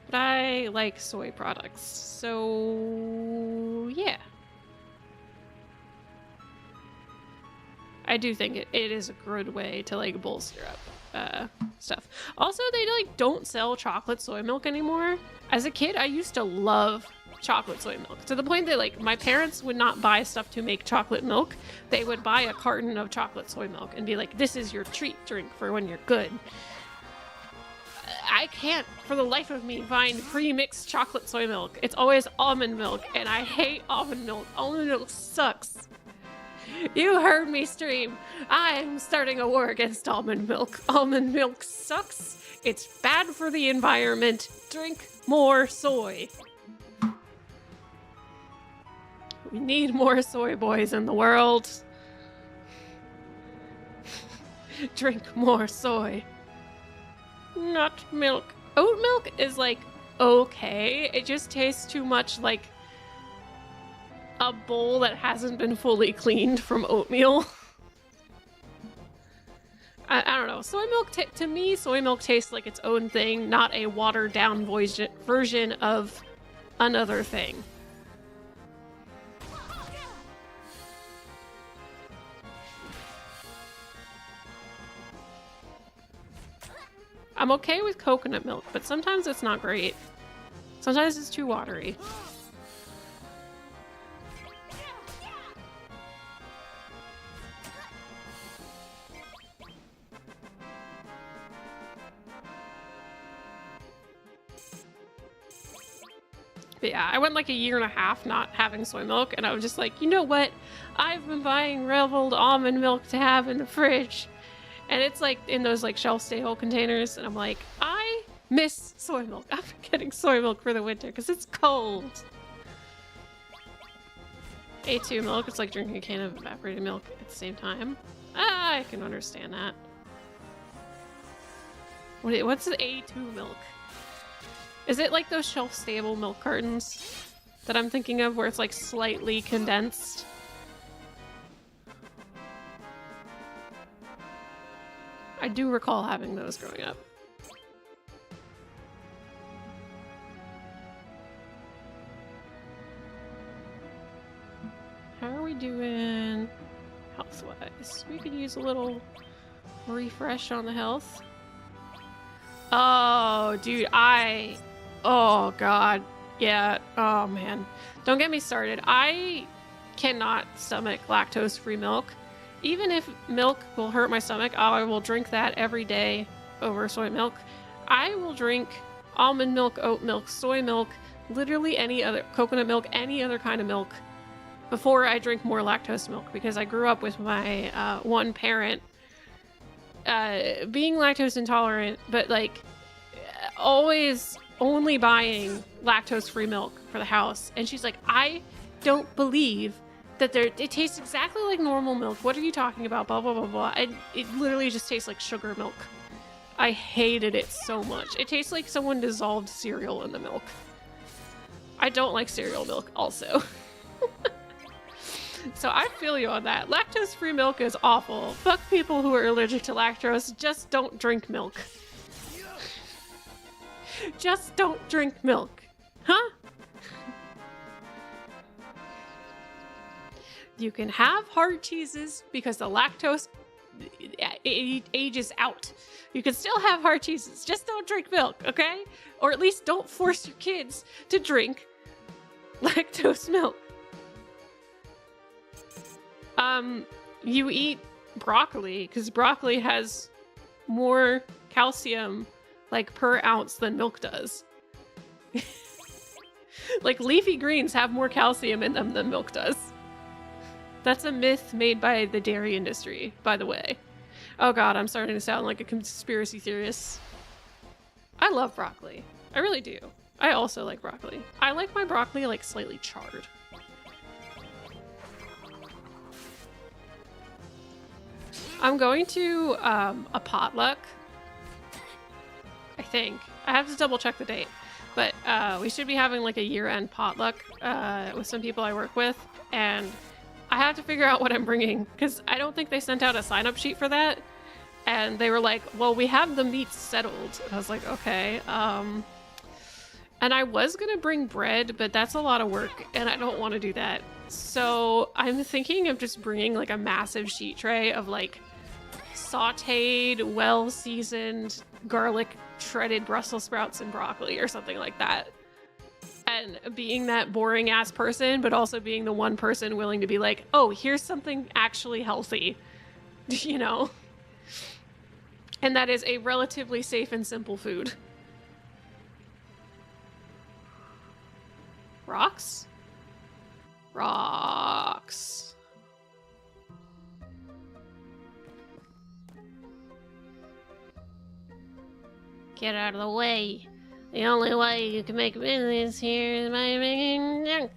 But I like soy products, so yeah. I do think it is a good way to like bolster up stuff. Also, they like don't sell chocolate soy milk anymore. As a kid, I used to love chocolate soy milk to the point that like my parents would not buy stuff to make chocolate milk. They would buy a carton of chocolate soy milk and be like, this is your treat drink for when you're good. I can't for the life of me find pre-mixed chocolate soy milk. It's always almond milk and I hate almond milk. Almond milk sucks. You heard me, stream. I'm starting a war against almond milk. Almond milk sucks. It's bad for the environment. Drink more soy. We need more soy boys in the world. Drink more soy. Not milk. Oat milk is like okay. It just tastes too much like a bowl that hasn't been fully cleaned from oatmeal. I don't know. Soy milk, to me, soy milk tastes like its own thing, not a watered down version of another thing. I'm okay with coconut milk, but sometimes it's not great. Sometimes it's too watery. But yeah, I went like a year and a half not having soy milk, and I was just like, you know what? I've been buying reveled almond milk to have in the fridge. And it's like in those like shelf stable containers, and I'm like, I miss soy milk. I'm getting soy milk for the winter because it's cold. A2 milk, it's like drinking a can of evaporated milk at the same time. I can understand that. What's the A2 milk? Is it like those shelf-stable milk cartons that I'm thinking of where it's like slightly condensed? I do recall having those growing up. How are we doing health-wise? We could use a little refresh on the health. Oh, dude, oh, God. Yeah, oh, man. Don't get me started. I cannot stomach lactose-free milk. even if milk will hurt my stomach, I will drink that every day over soy milk. I will drink almond milk, oat milk, soy milk, literally any other, coconut milk, any other kind of milk before I drink more lactose milk, because I grew up with my one parent being lactose intolerant, but like always only buying lactose-free milk for the house. And she's like, I don't believe that it tastes exactly like normal milk. What are you talking about? Blah, blah, blah, blah. And it literally just tastes like sugar milk. I hated it so much. It tastes like someone dissolved cereal in the milk. I don't like cereal milk also. So I feel you on that. Lactose-free milk is awful. Fuck people who are allergic to lactose. Just don't drink milk. Just don't drink milk. Huh? You can have hard cheeses because the lactose ages out. You can still have hard cheeses. Just don't drink milk, okay? Or at least don't force your kids to drink lactose milk. You eat broccoli because broccoli has more calcium like per ounce than milk does. Like leafy greens have more calcium in them than milk does. That's a myth made by the dairy industry, by the way. Oh god, I'm starting to sound like a conspiracy theorist. I love broccoli. I really do. I also like broccoli. I like my broccoli like slightly charred. I'm going to a potluck, I think. I have to double check the date. But we should be having like a year-end potluck with some people I work with. And I have to figure out what I'm bringing because I don't think they sent out a sign-up sheet for that. And they were like, well, we have the meats settled. I was like, okay. And I was going to bring bread, but that's a lot of work and I don't want to do that. So I'm thinking of just bringing like a massive sheet tray of like sauteed, well-seasoned garlic, shredded Brussels sprouts and broccoli or something like that. And being that boring ass person, but also being the one person willing to be like, oh, here's something actually healthy, you know? And that is a relatively safe and simple food. Rocks? Rocks. Get out of the way. The only way you can make millions here is by making junk.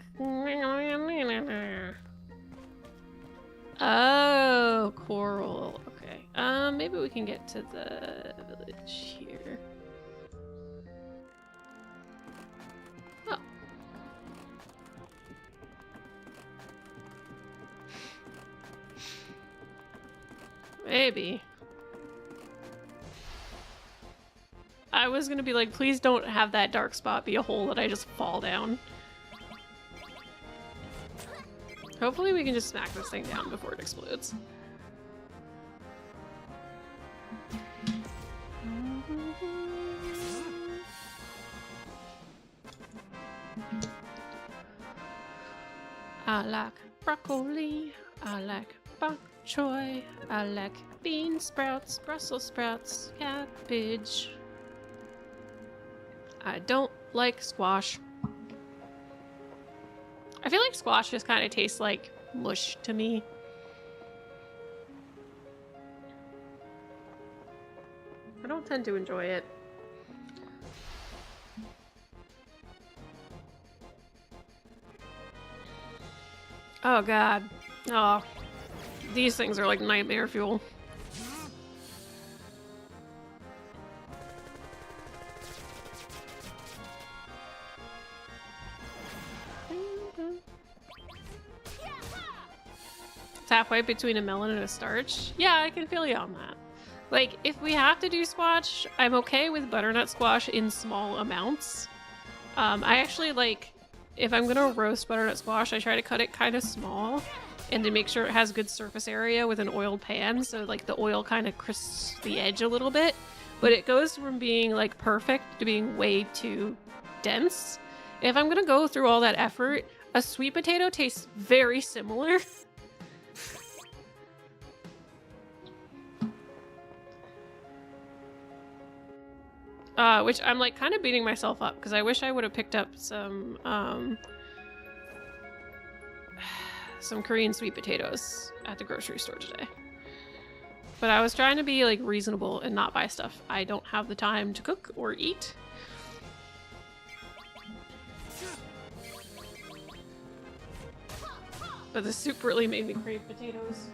Oh, coral. Okay. Maybe we can get to the village here. Oh. Maybe. I was gonna be like, please don't have that dark spot be a hole that I just fall down. Hopefully we can just smack this thing down before it explodes. I like broccoli, I like bok choy, I like bean sprouts, Brussels sprouts, cabbage. I don't like squash. I feel like squash just kind of tastes like mush to me. I don't tend to enjoy it. Oh god. Oh. These things are like nightmare fuel. It's halfway between a melon and a starch. Yeah, I can feel you on that. Like, if we have to do squash, I'm okay with butternut squash in small amounts. I actually like, if I'm gonna roast butternut squash, I try to cut it kind of small and to make sure it has good surface area with an oiled pan, so like the oil kind of crisps the edge a little bit. But it goes from being like perfect to being way too dense. If I'm gonna go through all that effort, a sweet potato tastes very similar. which I'm like kind of beating myself up because I wish I would have picked up some Korean sweet potatoes at the grocery store today. But I was trying to be like reasonable and not buy stuff I don't have the time to cook or eat. But the soup really made me crave potatoes.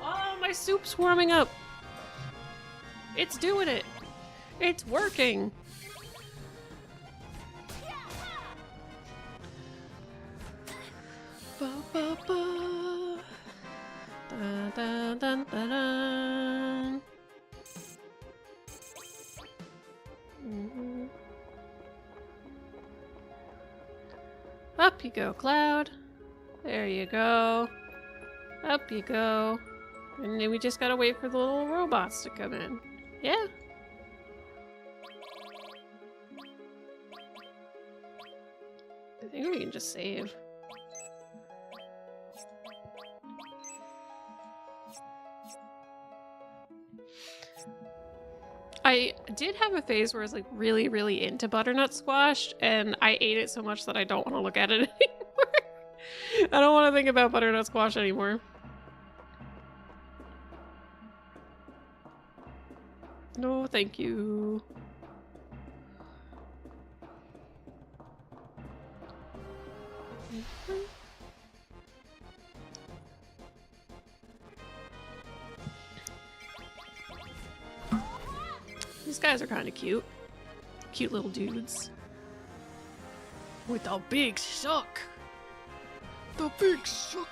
Oh, my soup's warming up. It's doing it. It's working. Ba, ba, ba. Da, da, da, da, da. Mm-hmm. Up you go, Cloud. There you go. Up you go. And then we just gotta wait for the little robots to come in. Yeah. I think we can just save. I did have a phase where I was like really, really into butternut squash, and I ate it so much that I don't want to look at it anymore. I don't want to think about butternut squash anymore. No, thank you. These guys are kind of cute. Cute little dudes. With a big suck. The big suck.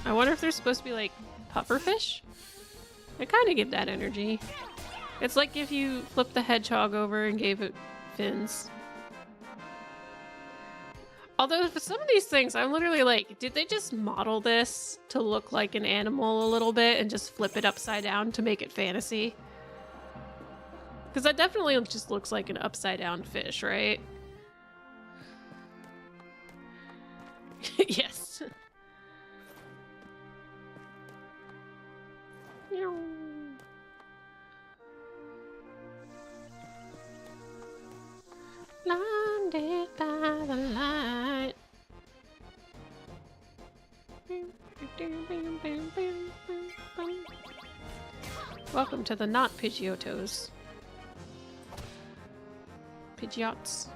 I wonder if they're supposed to be like pufferfish? They kind of give that energy. It's like if you flipped the hedgehog over and gave it fins. Although for some of these things, I'm literally like, did they just model this to look like an animal a little bit and just flip it upside down to make it fantasy? Because that definitely just looks like an upside down fish, right? Yes. Blinded by the light. Welcome to the not Pidgeotos. Pidgeots.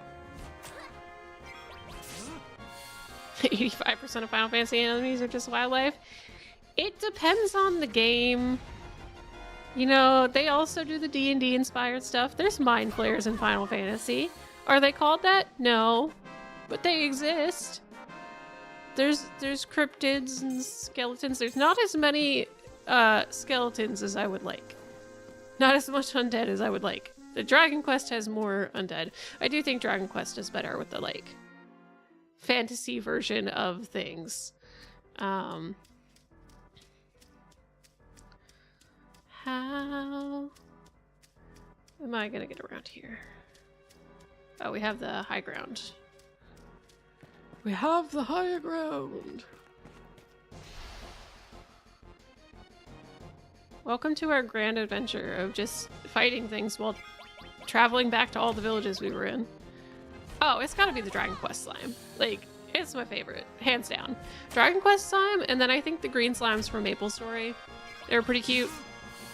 85% of Final Fantasy enemies are just wildlife. It depends on the game. You know, they also do the D&D inspired stuff. There's mind flayers in Final Fantasy. Are they called that? No. But they exist. There's cryptids and skeletons. There's not as many skeletons as I would like. Not as much undead as I would like. The Dragon Quest has more undead. I do think Dragon Quest is better with the, like, fantasy version of things. How am I gonna get around here? Oh, we have the high ground. We have the high ground. Welcome to our grand adventure of just fighting things while traveling back to all the villages we were in. Oh, it's gotta be the Dragon Quest slime. Like, it's my favorite, hands down. Dragon Quest slime, and then I think the green slimes from Maple Story. They were pretty cute.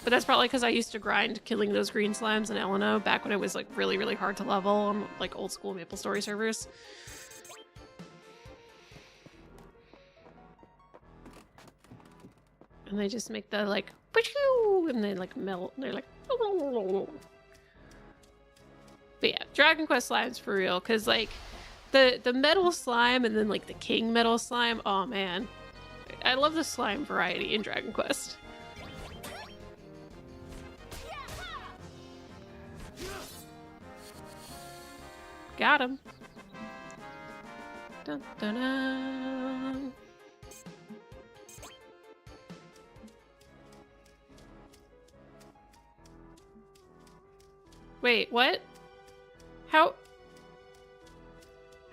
But that's probably because I used to grind killing those green slimes in Eleno back when it was like really, really hard to level on like old school Maple Story servers. And they just make the like, and they like melt, and they're like, but yeah, Dragon Quest slime's for real, because like the metal slime and then like the king metal slime, oh man. I love the slime variety in Dragon Quest. Got him. Dun, dun, dun. Wait, what? How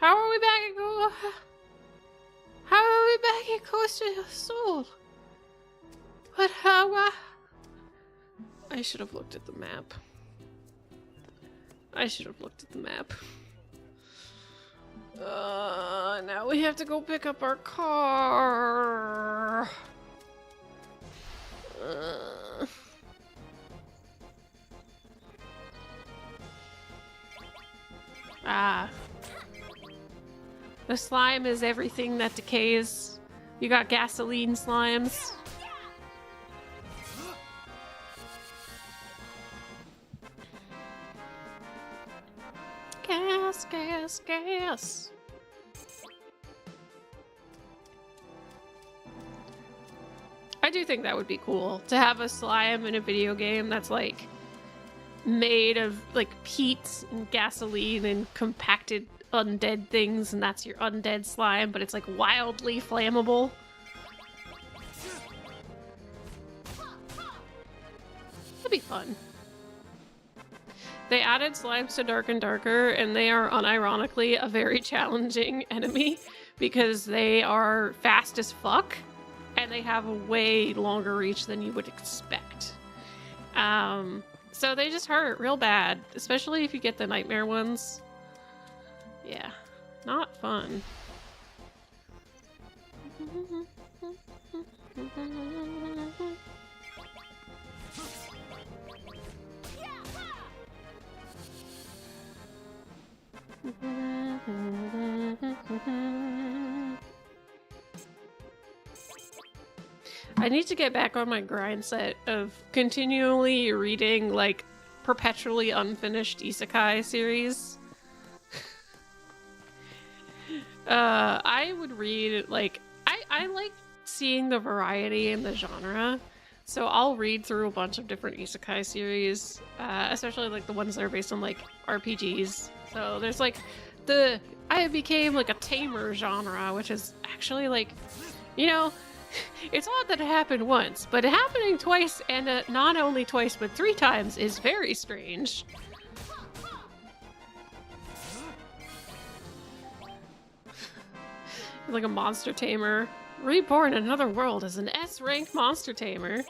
are we back at How are we back at Coast of Soul? What? How? I should have looked at the map. I should have looked at the map. Now we have to go pick up our car. The slime is everything that decays. You got gasoline slimes. Gas, gas, gas. I do think that would be cool to have a slime in a video game that's like made of like peat and gasoline and compacted undead things, and that's your undead slime, but it's like wildly flammable. That'd be fun. They added slimes to Dark and Darker, and they are unironically a very challenging enemy because they are fast as fuck and they have a way longer reach than you would expect. So they just hurt real bad, especially if you get the nightmare ones. Yeah, not fun. I need to get back on my grind set of continually reading like perpetually unfinished isekai series. I would read like I like seeing the variety in the genre, so I'll read through a bunch of different isekai series, especially like the ones that are based on like RPGs. So there's like I became like a tamer genre, which is actually like, you know, it's odd that it happened once, but it happening twice, and not only twice but 3 times is very strange. Like a monster tamer. Reborn in another world as an S-ranked monster tamer.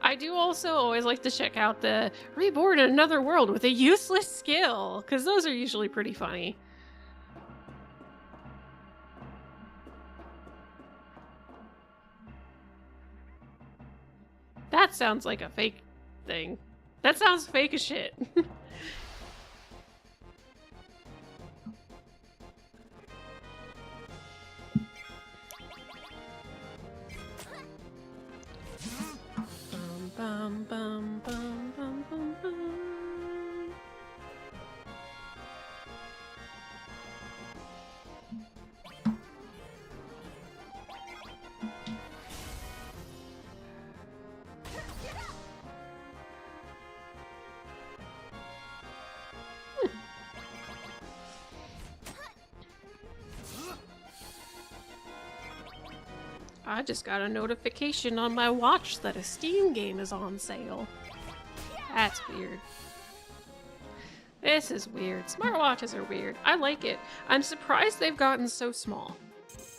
I do also always like to check out the Reborn in another world with a useless skill, because those are usually pretty funny. That sounds like a fake thing. That sounds fake as shit. Bum, bum, bum, bum, bum, bum. I just got a notification on my watch that a Steam game is on sale. That's weird. This is weird. Smartwatches are weird. I like it. I'm surprised they've gotten so small.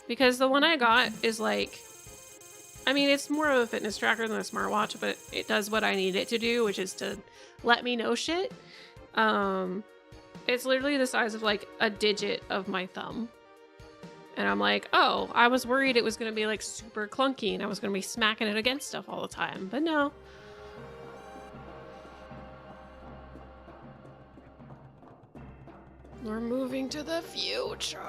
Because the one I got is like... I mean, it's more of a fitness tracker than a smartwatch, but it does what I need it to do, which is to let me know shit. It's literally the size of like a digit of my thumb. And I'm like, oh, I was worried it was going to be like super clunky and I was going to be smacking it against stuff all the time. But no. We're moving to the future.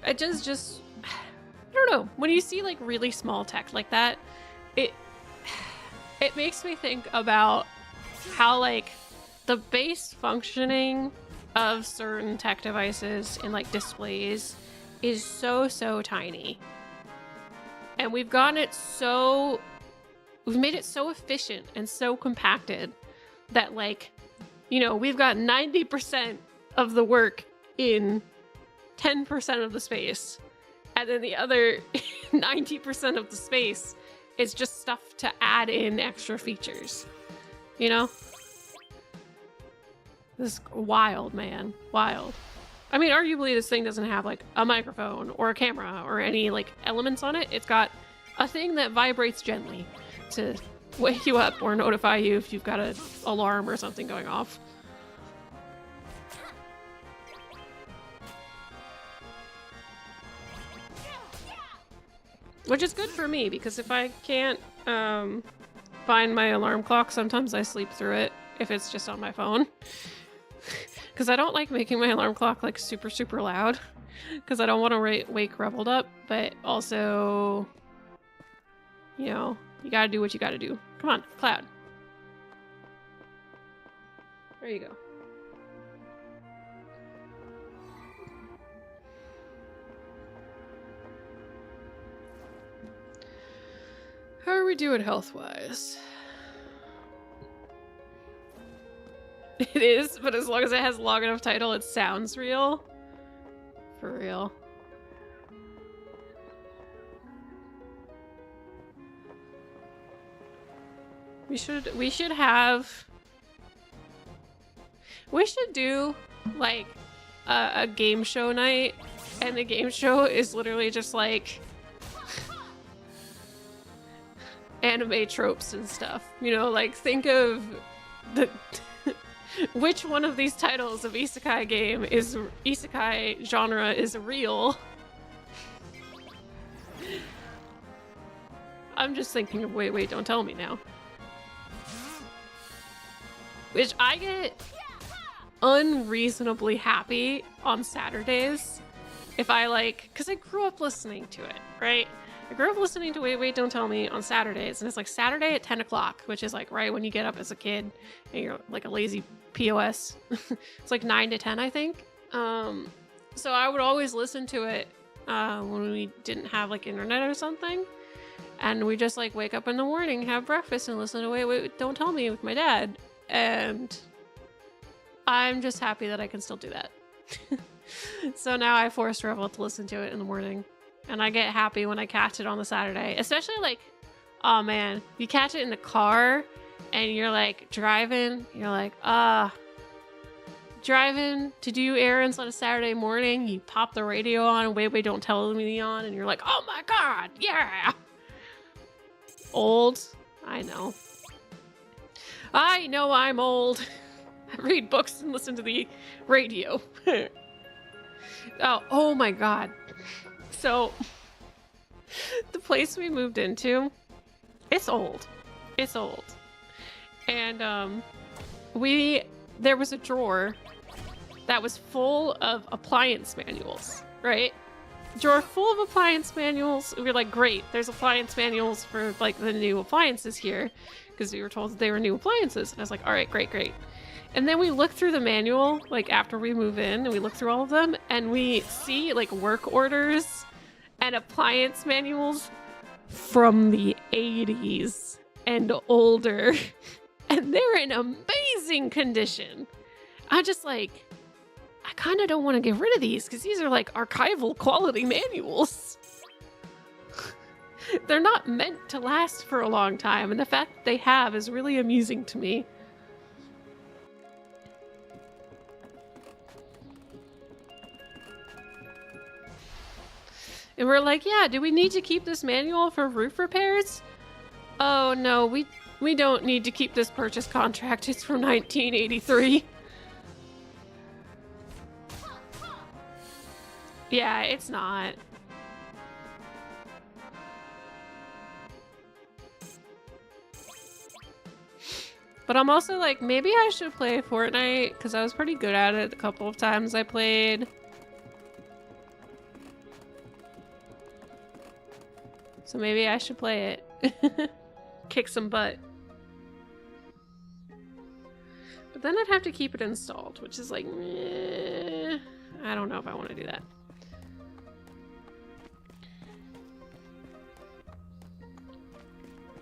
It just I don't know, when you see like really small tech like that, it makes me think about how like the base functioning of certain tech devices and like displays is so tiny, and we've made it so efficient and so compacted that, like, you know, we've got 90% of the work in 10% of the space. And then the other 90% of the space is just stuff to add in extra features, you know? This is wild, man. Wild. I mean, arguably this thing doesn't have like a microphone or a camera or any like elements on it. It's got a thing that vibrates gently to wake you up or notify you if you've got an alarm or something going off. Which is good for me, because if I can't find my alarm clock, sometimes I sleep through it if it's just on my phone. Because I don't like making my alarm clock like super, super loud. Because I don't want to wake Reveled up, but also, you know, you gotta do what you gotta do. Come on, Cloud. There you go. How are we doing health-wise? It is, but as long as it has a long enough title, it sounds real. For real. We should do like a game show night, and the game show is literally just like anime tropes and stuff. You know, like think of the which one of these titles of isekai game is isekai genre is real. I'm just thinking of wait, don't tell me now. Which I get unreasonably happy on Saturdays if I like, because I grew up listening to it, right? I grew up listening to Wait, Don't Tell Me on Saturdays, and it's like Saturday at 10 o'clock, which is like right when you get up as a kid and you're like a lazy POS. It's like 9 to 10, I think. So I would always listen to it when we didn't have like internet or something. And we just like wake up in the morning, have breakfast, and listen to Wait, Don't Tell Me with my dad. And I'm just happy that I can still do that. So now I forced Revel to listen to it in the morning. And I get happy when I catch it on the Saturday. Especially like, oh man, you catch it in the car and you're like driving. You're like, driving to do errands on a Saturday morning. You pop the radio on, Wait, Don't Tell Me on. And you're like, oh my God, yeah. Old, I know. I know I'm old. I read books and listen to the radio. Oh my God. So, the place we moved into, it's old. It's old. And there was a drawer that was full of appliance manuals, right? Drawer full of appliance manuals. We were like, great, there's appliance manuals for like the new appliances here, because we were told that they were new appliances. And I was like, all right, great. And then we look through the manual, like after we move in, and we look through all of them, and we see like work orders and appliance manuals from the 80s and older. And they're in amazing condition. I'm just like, I kind of don't want to get rid of these, because these are like archival quality manuals. They're not meant to last for a long time, and the fact that they have is really amusing to me. And we're like, yeah, do we need to keep this manual for roof repairs? Oh no, we don't need to keep this purchase contract. It's from 1983. Yeah, it's not. But I'm also like, maybe I should play Fortnite, because I was pretty good at it a couple of times I played. So maybe I should play it. Kick some butt. But then I'd have to keep it installed, which is like, meh. I don't know if I want to do that.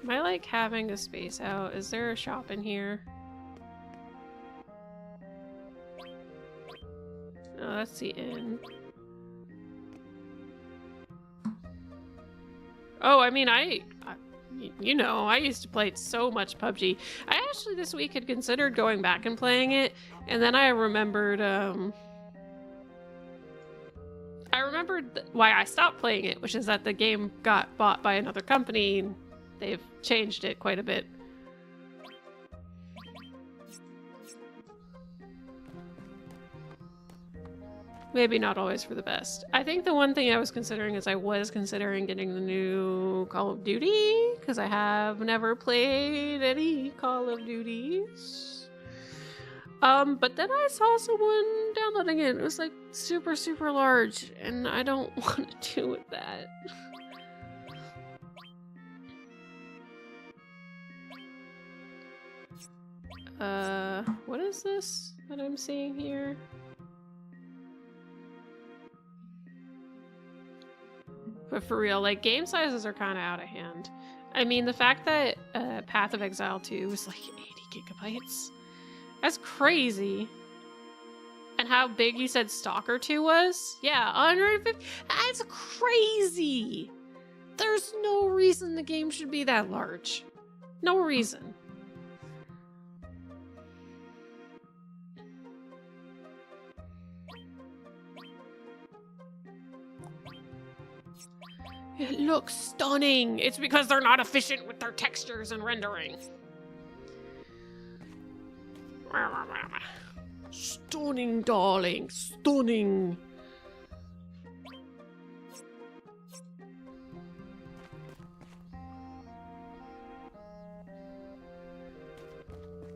Am I like having a space out? Is there a shop in here? Oh, that's the inn. Oh, I mean, You know, I used to play so much PUBG. I actually this week had considered going back and playing it, and then I remembered why I stopped playing it, which is that the game got bought by another company, and they've changed it quite a bit. Maybe not always for the best. I think the one thing I was considering is I was considering getting the new Call of Duty, because I have never played any Call of Duties. But then I saw someone downloading it. It was like super, super large, and I don't want to do with that. What is this that I'm seeing here? But for real, like, game sizes are kind of out of hand. I mean, the fact that Path of Exile 2 was like 80 gigabytes. That's crazy. And how big you said Stalker 2 was? Yeah, 150. That's crazy. There's no reason the game should be that large. No reason. It looks stunning. It's because they're not efficient with their textures and rendering. Stunning, darling. Stunning.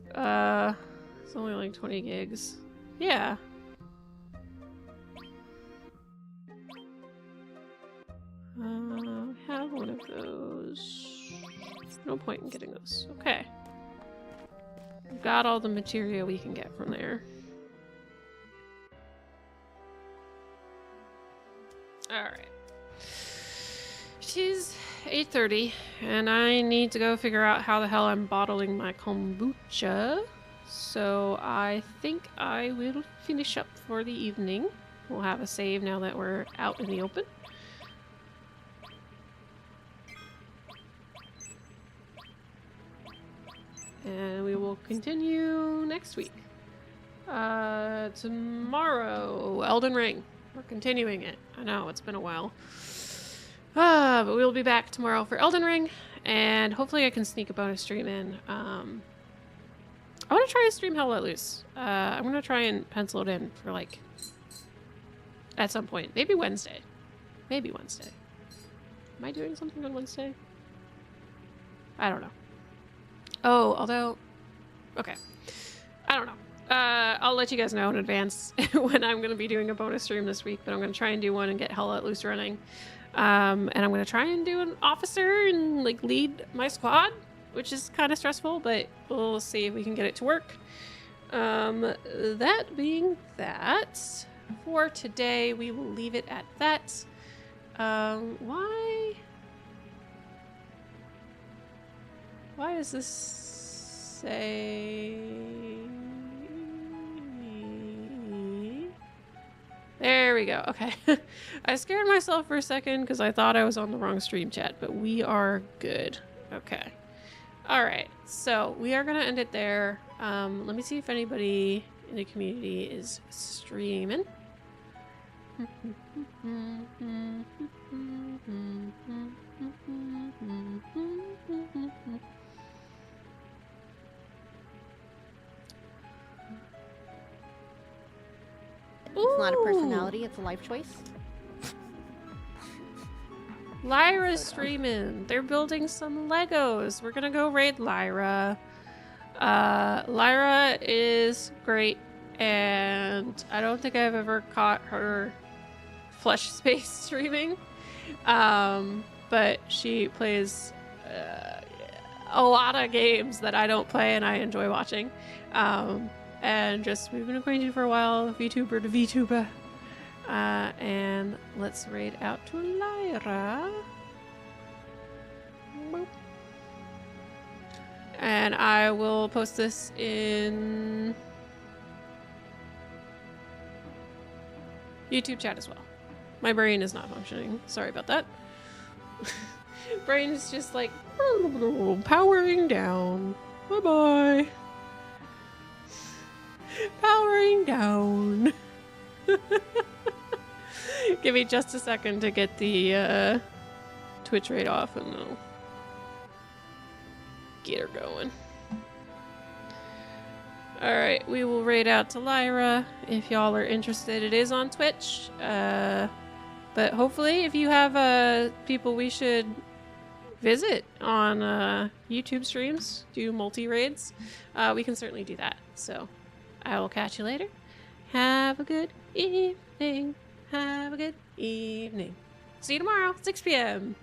It's only like 20 gigs. Yeah. Have one of those. No point in getting those. Okay. We've got all the material we can get from there. Alright. It is 8:30, and I need to go figure out how the hell I'm bottling my kombucha. So I think I will finish up for the evening. We'll have a save now that we're out in the open. And we will continue next week. Tomorrow, Elden Ring. We're continuing it. I know, it's been a while. But we'll be back tomorrow for Elden Ring, and hopefully I can sneak a bonus stream in. I want to try and stream Hell Let Loose. I'm going to try and pencil it in for, like, at some point. Maybe Wednesday. Maybe Wednesday. Am I doing something on Wednesday? I don't know. Oh, although... Okay. I don't know. I'll let you guys know in advance when I'm going to be doing a bonus stream this week, but I'm going to try and do one and get Hell Let Loose running. And I'm going to try and do an officer and, like, lead my squad, which is kind of stressful, but we'll see if we can get it to work. That being that, for today, we will leave it at that. Why does this say... There we go. Okay. I scared myself for a second because I thought I was on the wrong stream chat, but we are good. Okay. All right. So we are going to end it there. Let me see if anybody in the community is streaming.
It's not a personality, it's a life choice.
Lyra's streaming. They're building some Legos. We're gonna go raid Lyra. Lyra is great, and I don't think I've ever caught her flesh space streaming. But she plays a lot of games that I don't play and I enjoy watching. And just, we've been acquainted for a while, VTuber to VTuber. And let's raid out to Lyra. Boop. And I will post this in YouTube chat as well. My brain is not functioning. Sorry about that. brain is just like powering down. Bye-bye. Powering down. Give me just a second to get the Twitch rate off and I'll get her going. Alright, we will raid out to Lyra if y'all are interested. It is on Twitch. But hopefully if you have people we should visit on YouTube streams, do multi-raids, we can certainly do that. So I will catch you later. Have a good evening. Have a good evening. See you tomorrow, 6 p.m.